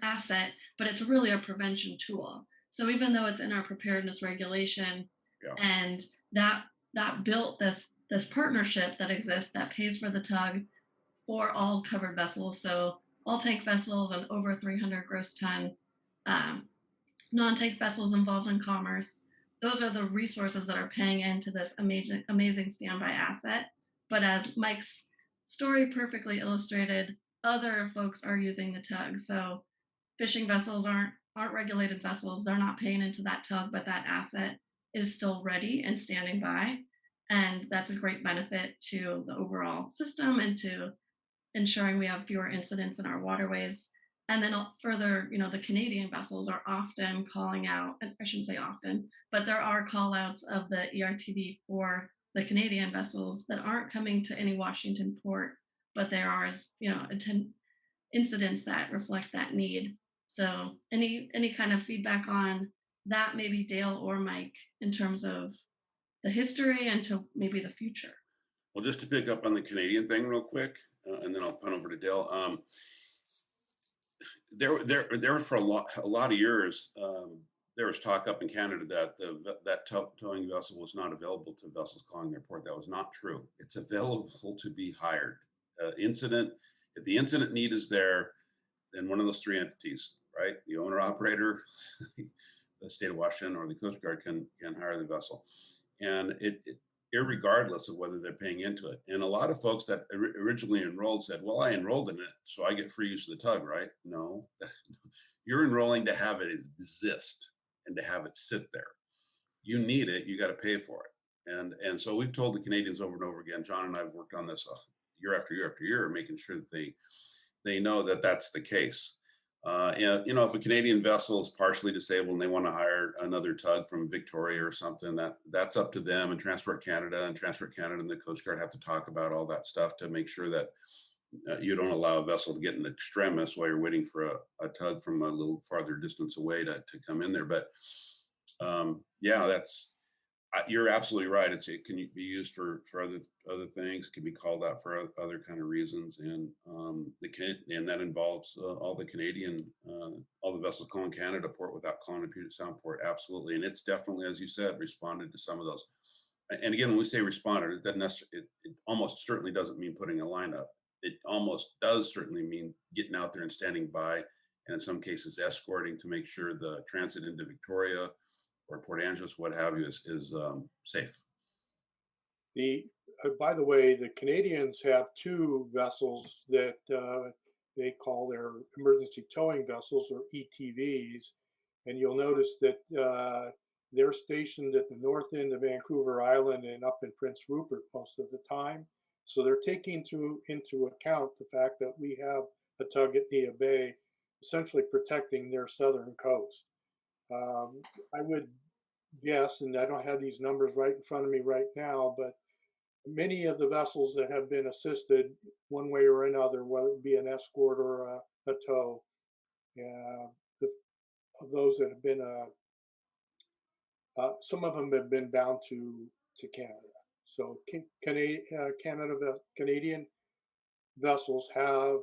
asset, but it's really a prevention tool. So even though it's in our preparedness regulation, Yeah. and that built this partnership that exists that pays for the tug for all covered vessels, so all tank vessels and over 300 gross ton, non-tank vessels involved in commerce. Those are the resources that are paying into this amazing standby asset. But as Mike's story perfectly illustrated, other folks are using the tug. So fishing vessels aren't regulated vessels. They're not paying into that tug, but that asset is still ready and standing by. And that's a great benefit to the overall system and to ensuring we have fewer incidents in our waterways. And then further, the Canadian vessels are often calling out, I shouldn't say often, but there are call outs of the ERTV for the Canadian vessels that aren't coming to any Washington port, but there are, incidents that reflect that need. So any kind of feedback on that, maybe Dale or Mike, in terms of the history and to maybe the future? Well, just to pick up on the Canadian thing real quick, and then I'll punt over to Dale. There for a lot of years, there was talk up in Canada that that towing vessel was not available to vessels calling their port. That was not true. It's available to be hired. If the incident need is there, then one of those 3 entities, right? The owner operator, the state of Washington, or the Coast Guard can hire the vessel. And irregardless of whether they're paying into it. And a lot of folks that originally enrolled said, well, I enrolled in it, so I get free use of the tug, right? No, you're enrolling to have it exist and to have it sit there. You need it, you got to pay for it. And so we've told the Canadians over and over again, John and I have worked on this year after year after year, making sure that they know that that's the case. And if a Canadian vessel is partially disabled and they want to hire another tug from Victoria or something, that's up to them. And Transport Canada and the Coast Guard have to talk about all that stuff to make sure that you don't allow a vessel to get an extremis while you're waiting for a tug from a little farther distance away to come in there. But yeah, you're absolutely right. It can be used for other things. It can be called out for other kind of reasons, and that involves all the vessels calling Canada port without calling a Puget Sound port. Absolutely, and it's definitely, as you said, responded to some of those. And again, when we say responded, it doesn't necessarily, it almost certainly doesn't mean putting a line up. It almost does certainly mean getting out there and standing by, and in some cases escorting to make sure the transit into Victoria or Port Angeles, what have you, is safe. By the way, the Canadians have two vessels that they call their emergency towing vessels, or ETVs, and you'll notice that they're stationed at the north end of Vancouver Island and up in Prince Rupert most of the time. So they're taking into account the fact that we have a tug at Neah Bay, essentially protecting their southern coast. I would guess, and I don't have these numbers right in front of me right now, but many of the vessels that have been assisted one way or another, whether it be an escort or a tow, of those that have been, some of them have been bound to Canada. So Canadian vessels have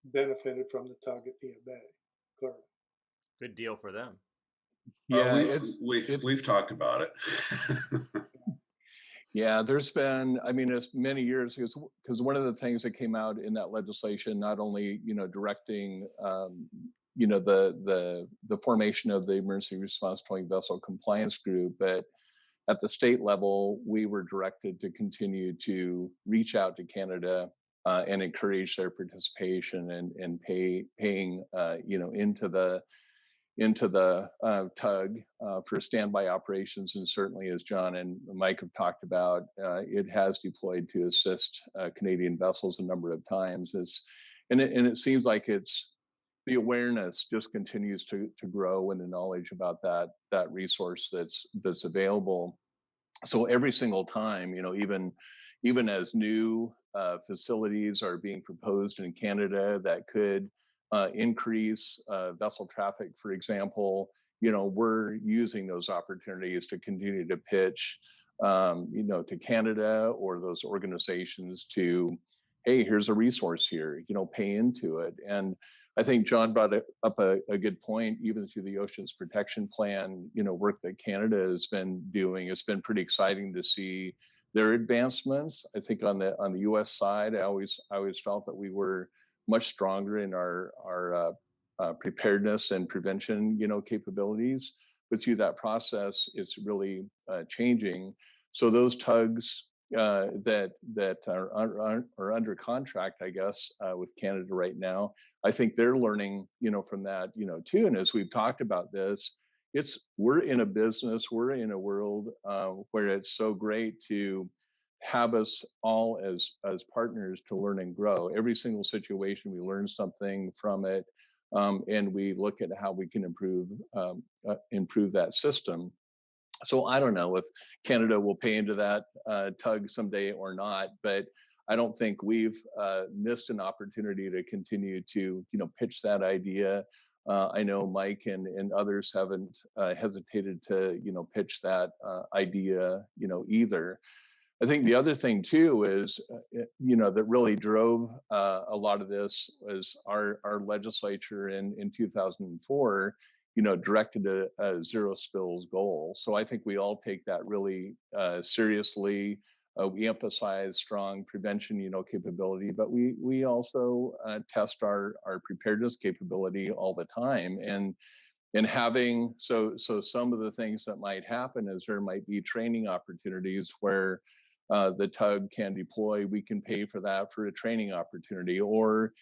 benefited from the tug at Neah Bay, clearly. Good deal for them. Yeah, we've talked about it. Yeah, there's been, I mean, it's many years, because one of the things that came out in that legislation, not only directing the formation of the Emergency Response Towing Vessel Compliance Group, but at the state level, we were directed to continue to reach out to Canada and encourage their participation and paying into the tug for standby operations. And certainly, as John and Mike have talked about, it has deployed to assist Canadian vessels a number of times. And it seems like the awareness just continues to grow, and the knowledge about that resource that's available. So every single time, even as new facilities are being proposed in Canada that could increase vessel traffic, for example, we're using those opportunities to continue to pitch, to Canada or those organizations to, hey, here's a resource here, pay into it. And I think John brought up a good point, even through the Oceans Protection Plan, work that Canada has been doing. It's been pretty exciting to see their advancements. I think on the U.S. side, I always felt that we were much stronger in our preparedness and prevention, capabilities. But through that process, it's really changing. So those tugs that are under contract, I guess, with Canada right now, I think they're learning, from that, too. And as we've talked about this, we're in a business, we're in a world where it's so great to have us all as partners to learn and grow. Every single situation, we learn something from it, and we look at how we can improve that system. So I don't know if Canada will pay into that tug someday or not, but I don't think we've missed an opportunity to continue to, pitch that idea. I know Mike and others haven't hesitated to, pitch that idea, either. I think the other thing too is, that really drove a lot of this was our legislature in 2004, directed a zero spills goal. So I think we all take that really seriously. We emphasize strong prevention, capability, but we also test our preparedness capability all the time. And and having so some of the things that might happen is there might be training opportunities where the tug can deploy. We can pay for that for a training opportunity, or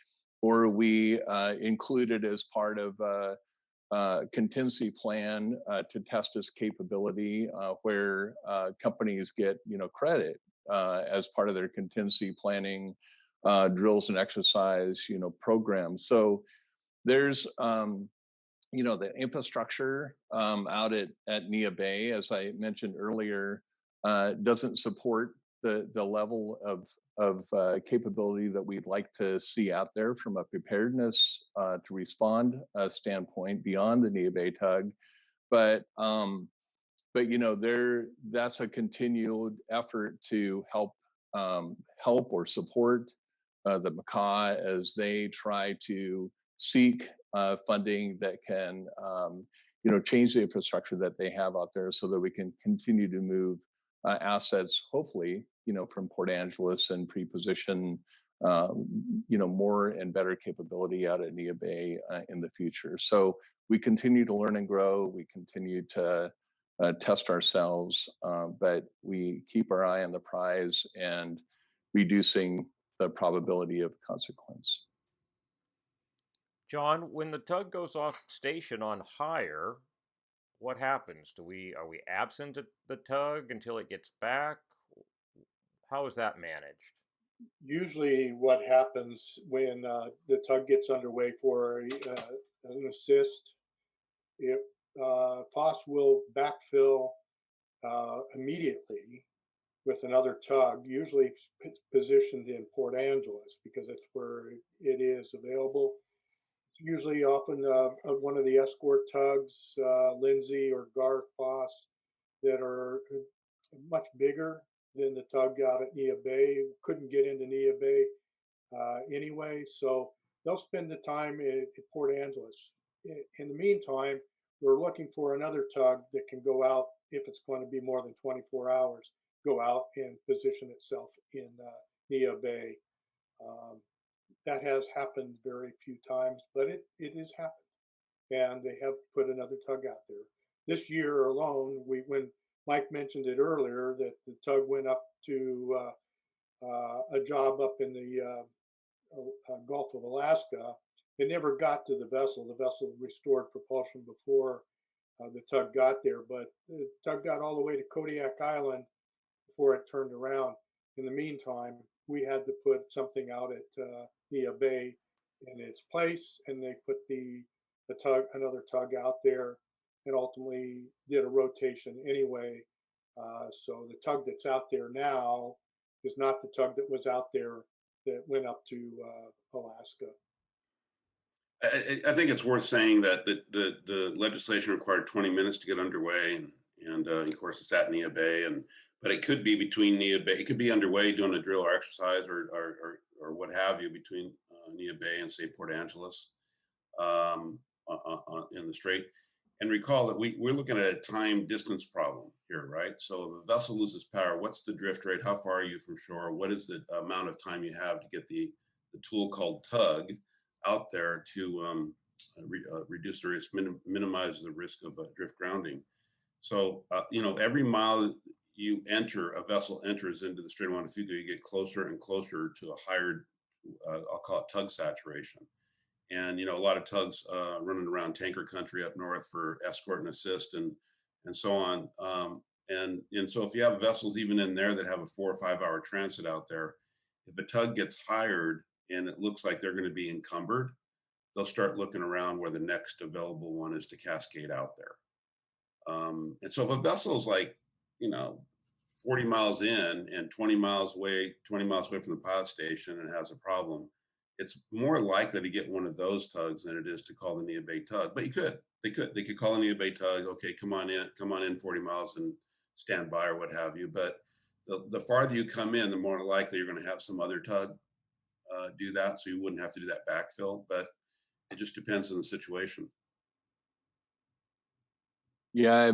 we include it as part of a contingency plan to test its capability, where companies get credit as part of their contingency planning drills and exercise programs. So there's the infrastructure out at Neah Bay, as I mentioned earlier, doesn't support the level of capability that we'd like to see out there from a preparedness to respond standpoint beyond the Neah Bay tug. But that's a continued effort to help or support the Macaw as they try to seek funding that can change the infrastructure that they have out there so that we can continue to move assets, hopefully, from Port Angeles and pre-position, more and better capability out at Neah Bay in the future. So we continue to learn and grow. We continue to test ourselves, but we keep our eye on the prize and reducing the probability of consequence. John, when the tug goes off station on hire, what happens? Are we absent at the tug until it gets back? How is that managed? Usually what happens when the tug gets underway for an assist, FOSS will backfill immediately with another tug, usually positioned in Port Angeles because it's where it is available. It's usually often one of the escort tugs, Lindsay or Garth FOSS, that are much bigger than the tug out at Neah Bay. Couldn't get into Neah Bay anyway, so they'll spend the time at Port Angeles. In the meantime, we're looking for another tug that can go out, if it's going to be more than 24 hours, go out and position itself in Neah Bay. That has happened very few times, but it has happened, and they have put another tug out there. This year alone, when Mike mentioned it earlier, that the tug went up to a job up in the Gulf of Alaska. It never got to the vessel. The vessel restored propulsion before the tug got there, but the tug got all the way to Kodiak Island before it turned around. In the meantime, we had to put something out at Neah Bay in its place, and they put another tug out there, and ultimately did a rotation anyway. So the tug that's out there now is not the tug that was out there that went up to Alaska. I think it's worth saying that the legislation required 20 minutes to get underway, and of course it's at Neah Bay, but it could be between Neah Bay. It could be underway doing a drill or exercise or what have you between Neah Bay and say Port Angeles in the Strait. And recall that we're looking at a time distance problem here, right? So if a vessel loses power, what's the drift rate? How far are you from shore? What is the amount of time you have to get the tool called tug out there to reduce the risk, minimize the risk of drift grounding? So, every mile a vessel enters into the Strait of Juan de Fuca, you get closer and closer to a higher, I'll call it tug saturation. And, a lot of tugs running around tanker country up north for escort and assist and so on. And so if you have vessels even in there that have a 4 or 5 hour transit out there, if a tug gets hired and it looks like they're going to be encumbered, they'll start looking around where the next available one is to cascade out there. And so if a vessel is 40 miles in and 20 miles away from the pilot station and has a problem, it's more likely to get one of those tugs than it is to call the Neah Bay tug. But they could call the Neah Bay tug. Okay, come on in 40 miles and stand by or what have you. But the farther you come in, the more likely you're going to have some other tug do that. So you wouldn't have to do that backfill, but it just depends on the situation. Yeah,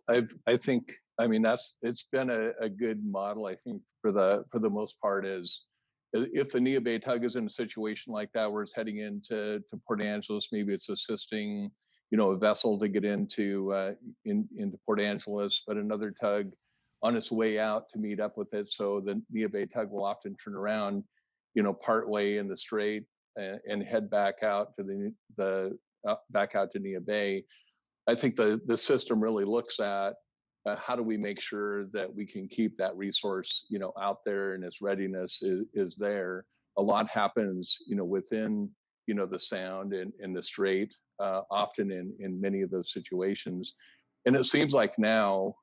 I think, it's been a good model, I think, for the most part. Is if the Neah Bay tug is in a situation like that where it's heading into Port Angeles, maybe it's assisting a vessel to get into Port Angeles, but another tug on its way out to meet up with it. So the Neah Bay tug will often turn around, partway in the strait and head back out to back out to Neah Bay. I think the system really looks at how do we make sure that we can keep that resource, out there and its readiness is there. A lot happens, within, the sound and the strait, often in many of those situations. And it seems like now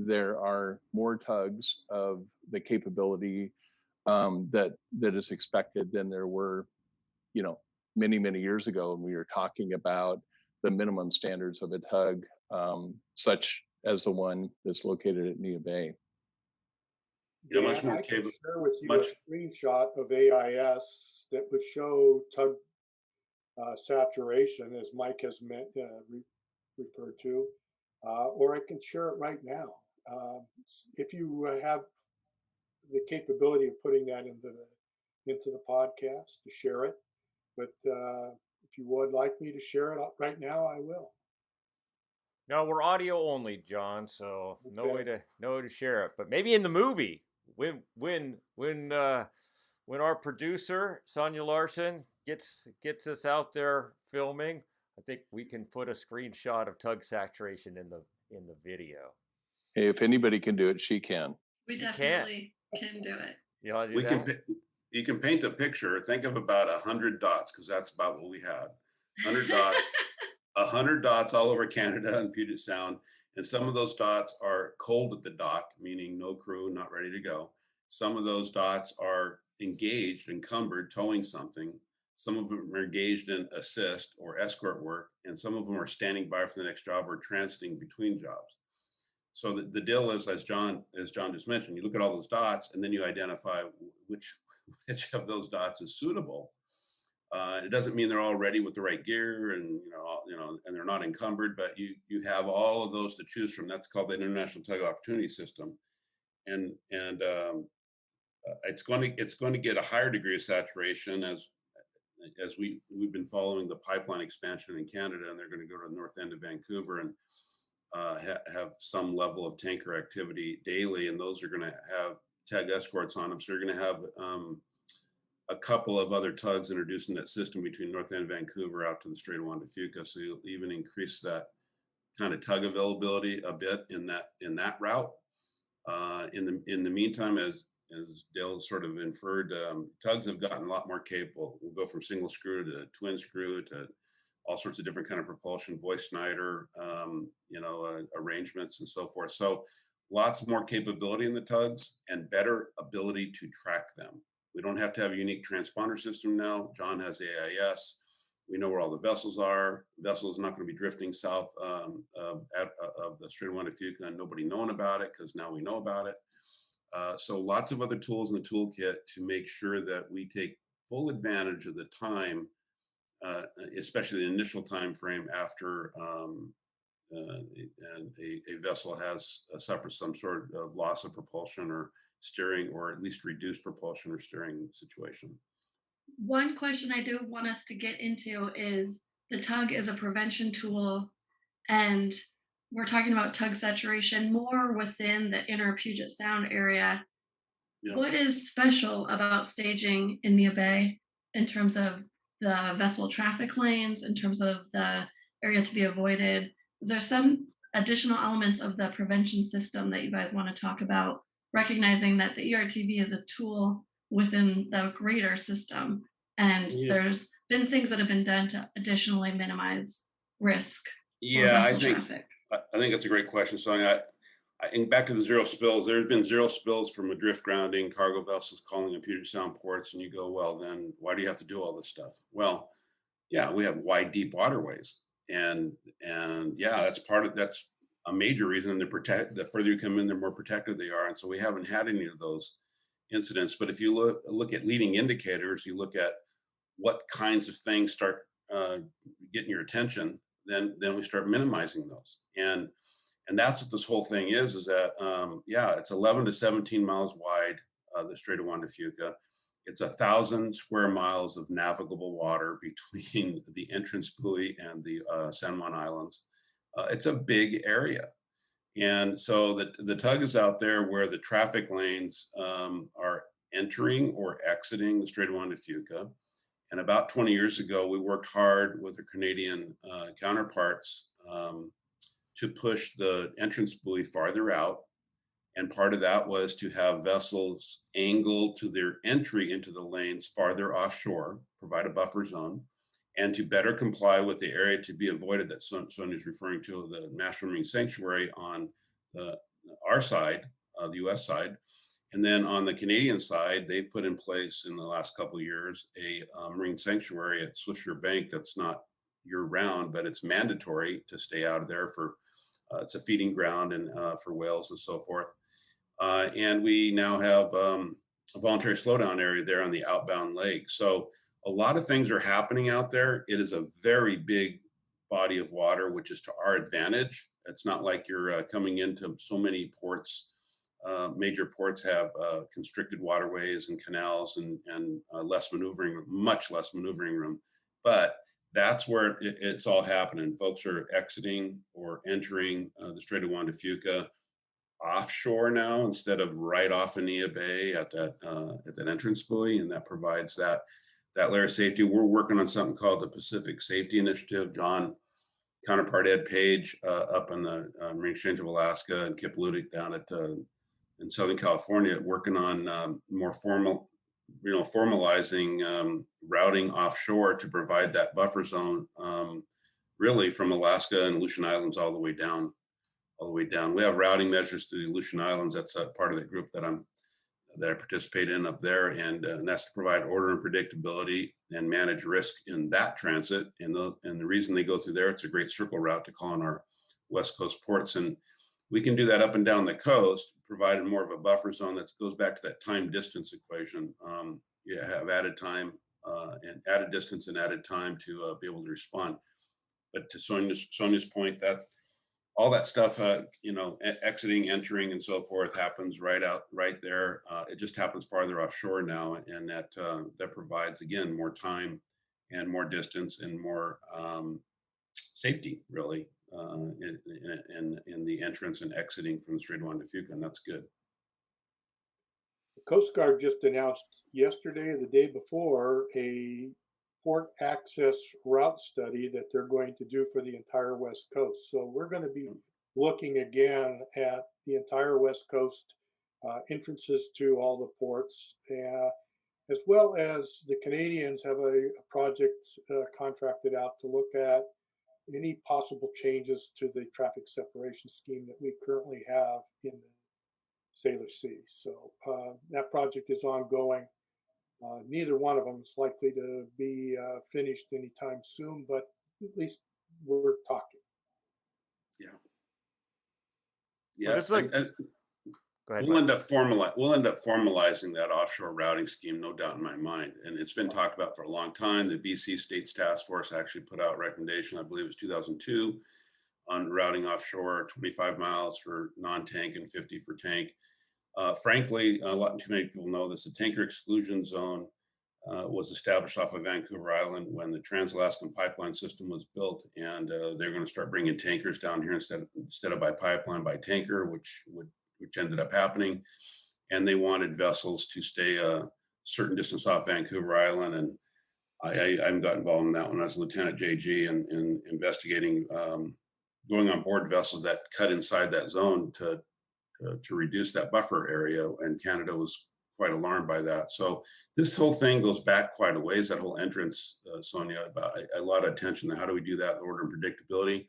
there are more tugs of the capability that is expected than there were, many, many years ago when we were talking about the minimum standards of a tug, such as the one that's located at Neah Bay. Yeah, much Dan, more I can capable. share with you Much. a screenshot of AIS that would show tug saturation, as Mike has referred to, or I can share it right now. If you have the capability of putting that into the podcast to share it, but if you would like me to share it right now, I will. No, we're audio only, John, so no way to share it. But maybe in the movie, when our producer Sonia Larson gets us out there filming, I think we can put a screenshot of tug saturation in the video. Hey, if anybody can do it, she can. We definitely can do it. You know, do You can paint a picture. Think of about 100 dots, because that's about what we had. 100 dots. 100 dots all over Canada and Puget Sound. And some of those dots are cold at the dock, meaning no crew, not ready to go. Some of those dots are engaged, encumbered, towing something. Some of them are engaged in assist or escort work. And some of them are standing by for the next job or transiting between jobs. So the deal is, as John just mentioned, you look at all those dots and then you identify which of those dots is suitable. It doesn't mean they're all ready with the right gear and and they're not encumbered, but you have all of those to choose from. That's called the International Tug Opportunity System, and it's going to get a higher degree of saturation as we've been following the pipeline expansion in Canada, and they're going to go to the north end of Vancouver and have some level of tanker activity daily, and those are going to have tug escorts on them. So you're going to have a couple of other tugs introduced in that system between North End Vancouver out to the Strait of Juan de Fuca. So you'll even increase that kind of tug availability a bit in that route. In the meantime, as Dale sort of inferred, tugs have gotten a lot more capable. We'll go from single screw to twin screw to all sorts of different kind of propulsion, voice Snyder, arrangements and so forth. So lots more capability in the tugs and better ability to track them. We don't have to have a unique transponder system now. John has AIS. We know where all the vessels are. Vessels not going to be drifting south of the Strait of Juan de Fuca and nobody knowing about it, because now we know about it. So lots of other tools in the toolkit to make sure that we take full advantage of the time, especially the initial time frame after a vessel has suffered some sort of loss of propulsion or steering, or at least reduced propulsion or steering situation. One question I do want us to get into is the tug is a prevention tool, and we're talking about tug saturation more within the inner Puget Sound area. Yeah. What is special about staging in Neah Bay in terms of the vessel traffic lanes, in terms of the area to be avoided? Is there some additional elements of the prevention system that you guys want to talk about, recognizing that the ERTV is a tool within the greater system, and there's been things that have been done to additionally minimize risk? Yeah, I think that's a great question, Sonia. I think back to the zero spills. There's been zero spills from adrift grounding, cargo vessels calling at Puget Sound ports, and you go, well, then why do you have to do all this stuff? Well, yeah, we have wide, deep waterways, and yeah, that's a major reason to protect. The further you come in, the more protected they are, and so we haven't had any of those incidents. But if you look at leading indicators, you look at what kinds of things start getting your attention, then we start minimizing those. And that's what this whole thing is that, it's 11 to 17 miles wide, the Strait of Juan de Fuca. It's 1,000 square miles of navigable water between the entrance buoy and the San Juan Islands. It's a big area. And so the tug is out there where the traffic lanes are entering or exiting the Strait of Juan de Fuca. And about 20 years ago, we worked hard with our Canadian counterparts to push the entrance buoy farther out. And part of that was to have vessels angle to their entry into the lanes farther offshore, provide a buffer zone, and to better comply with the area to be avoided that Sonia is referring to, the National Marine Sanctuary on our side, the US side. And then on the Canadian side, they've put in place in the last couple of years a marine sanctuary at Swiftsure Bank that's not year round, but it's mandatory to stay out of there for it's a feeding ground and for whales and so forth. And we now have a voluntary slowdown area there on the outbound leg. So a lot of things are happening out there. It is a very big body of water, which is to our advantage. It's not like you're coming into so many ports. Major ports have constricted waterways and canals and less maneuvering, much less maneuvering room. But that's where it's all happening. Folks are exiting or entering the Strait of Juan de Fuca offshore now instead of right off Anilla Bay at that entrance buoy, and that provides that layer of safety. We're working on something called the Pacific Safety Initiative. John, counterpart Ed Page up in the Marine Exchange of Alaska, and Kip Ludick down at in Southern California, working on more formalizing routing offshore to provide that buffer zone, really from Alaska and Aleutian Islands all the way down. We have routing measures to the Aleutian Islands. That's a part of the group that I participate in up there, and that's to provide order and predictability and manage risk in that transit. And the reason they go through there, it's a great circle route to call on our West Coast ports, and we can do that up and down the coast, providing more of a buffer zone that goes back to that time distance equation. You have added time and added distance and added time to be able to respond. But to Sonia's point, that all that stuff, exiting, entering, and so forth happens right there. It just happens farther offshore now, and that provides, again, more time and more distance and more safety, really, in the entrance and exiting from the Strait of Juan de Fuca, and that's good. The Coast Guard just announced yesterday or the day before a port access route study that they're going to do for the entire West Coast. So we're going to be looking again at the entire West Coast, entrances to all the ports, as well as the Canadians have a project contracted out to look at any possible changes to the traffic separation scheme that we currently have in the Salish Sea. So that project is ongoing. Neither one of them is likely to be finished anytime soon, but at least we're talking. Yeah. Go ahead, we'll end up formalizing that offshore routing scheme, no doubt in my mind. And it's been talked about for a long time. The BC States Task Force actually put out a recommendation, I believe it was 2002, on routing offshore, 25 miles for non-tank and 50 for tank. Frankly, a lot too many people know this. The tanker exclusion zone was established off of Vancouver Island when the Trans-Alaskan Pipeline System was built, and they're going to start bringing tankers down here instead of by pipeline, by tanker, which ended up happening. And they wanted vessels to stay a certain distance off Vancouver Island, and I got involved in that when I was Lieutenant JG and investigating going on board vessels that cut inside that zone to reduce that buffer area, and Canada was quite alarmed by that. So this whole thing goes back quite a ways, that whole entrance, Sonia, about a lot of attention to how do we do that in order and predictability.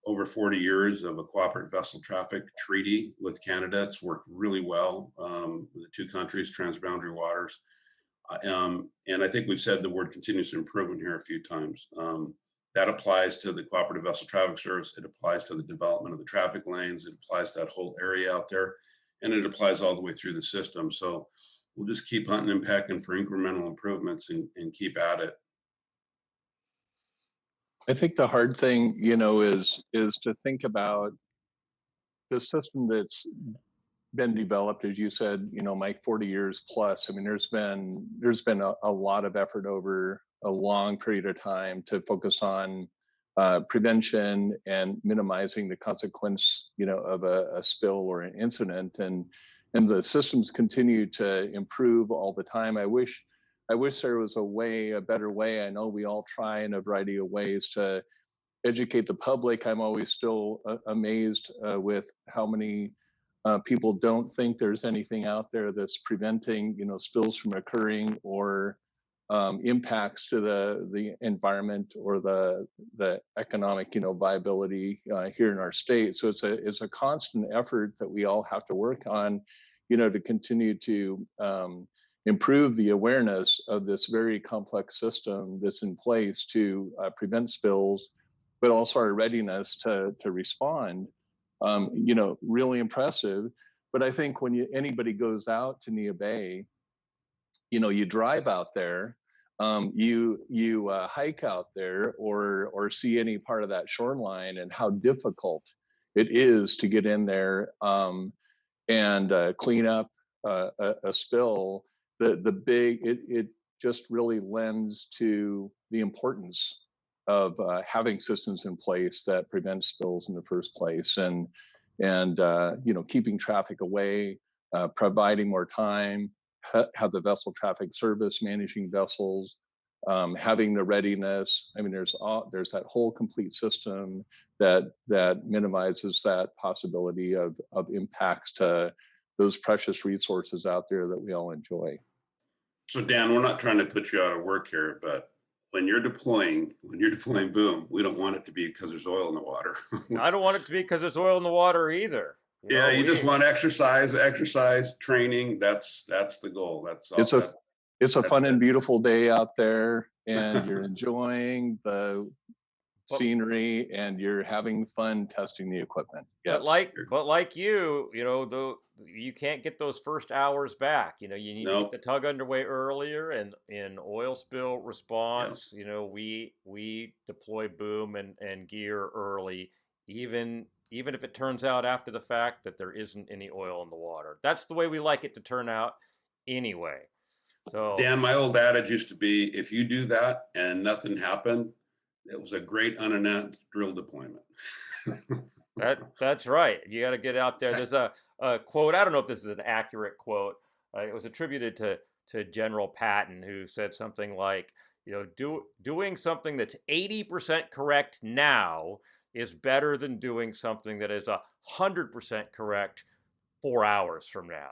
Over 40 years of a cooperative vessel traffic treaty with Canada, it's worked really well with the two countries, transboundary waters. And I think we've said the word continuous improvement here a few times. That applies to the Cooperative Vessel Traffic Service. It applies to the development of the traffic lanes. It applies to that whole area out there, and it applies all the way through the system. So we'll just keep hunting and pecking for incremental improvements and keep at it. I think the hard thing, is to think about the system that's been developed, as you said, Mike, 40 years plus. I mean, there's been a lot of effort over a long period of time to focus on prevention and minimizing the consequence, of a spill or an incident. And the systems continue to improve all the time. I wish there was a better way. I know we all try in a variety of ways to educate the public. I'm always still amazed with how many people don't think there's anything out there that's preventing, spills from occurring or impacts to the environment or the economic, viability here in our state. So it's a constant effort that we all have to work on, to continue to improve the awareness of this very complex system that's in place to prevent spills, but also our readiness to respond. Really impressive. But I think when anybody goes out to Neah Bay, you drive out there, you hike out there, or see any part of that shoreline, and how difficult it is to get in there and clean up a spill. It just really lends to the importance of having systems in place that prevent spills in the first place, and keeping traffic away, providing more time, have the vessel traffic service managing vessels, having the readiness. I mean, there's that whole complete system that minimizes that possibility of impacts to those precious resources out there that we all enjoy. So Dan, we're not trying to put you out of work here, but when you're deploying boom, we don't want it to be because there's oil in the water. I don't want it to be because there's oil in the water either. You just want exercise training. That's the goal. That's all. It's a fun and beautiful day out there, and you're enjoying the scenery and you're having fun testing the equipment. Yes. But like you can't get those first hours back. You need to get the tug underway earlier, and in oil spill response, we deploy boom and gear early, even if it turns out after the fact that there isn't any oil in the water. That's the way we like it to turn out anyway. So Dan, my old adage used to be, if you do that and nothing happened, it was a great unannounced drill deployment. That's right. You got to get out there. There's a quote. I don't know if this is an accurate quote. It was attributed to General Patton, who said something like, doing something that's 80% correct now is better than doing something that is 100% correct 4 hours from now.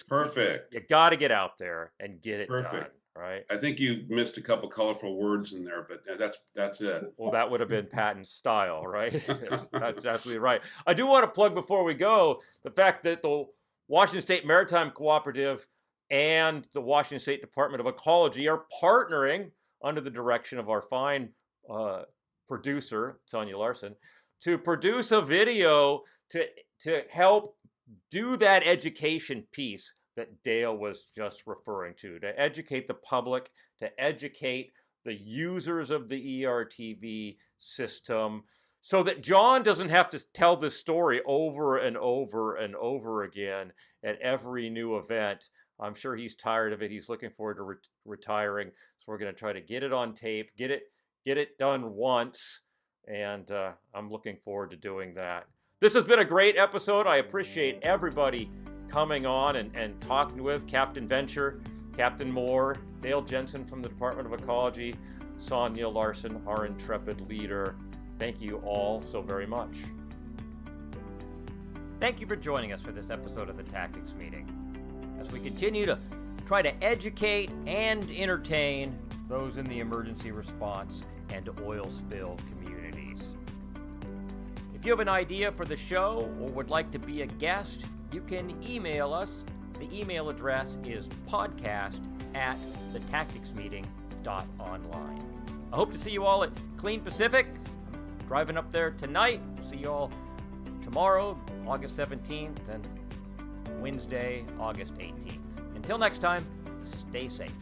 Perfect. You got to get out there and get it done. Right. I think you missed a couple colorful words in there, but that's it. Well, that would have been Patton's style, right? That's absolutely right. I do want to plug before we go the fact that the Washington State Maritime Cooperative and the Washington State Department of Ecology are partnering under the direction of our fine producer, Sonia Larson, to produce a video to help do that education piece that Dale was just referring to educate the public, to educate the users of the ERTV system, so that John doesn't have to tell this story over and over and over again at every new event. I'm sure he's tired of it. He's looking forward to retiring. So we're going to try to get it on tape, get it done once, and I'm looking forward to doing that. This has been a great episode. I appreciate everybody coming on and talking with Captain Venture, Captain Moore, Dale Jensen from the Department of Ecology, Sonia Larson, our intrepid leader. Thank you all so very much. Thank you for joining us for this episode of the Tactics Meeting, as we continue to try to educate and entertain those in the emergency response and oil spill communities. If you have an idea for the show or would like to be a guest, you can email us. The email address is podcast@thetacticsmeeting.online. I hope to see you all at Clean Pacific. I'm driving up there tonight. See you all tomorrow, August 17th, and Wednesday, August 18th. Until next time, stay safe.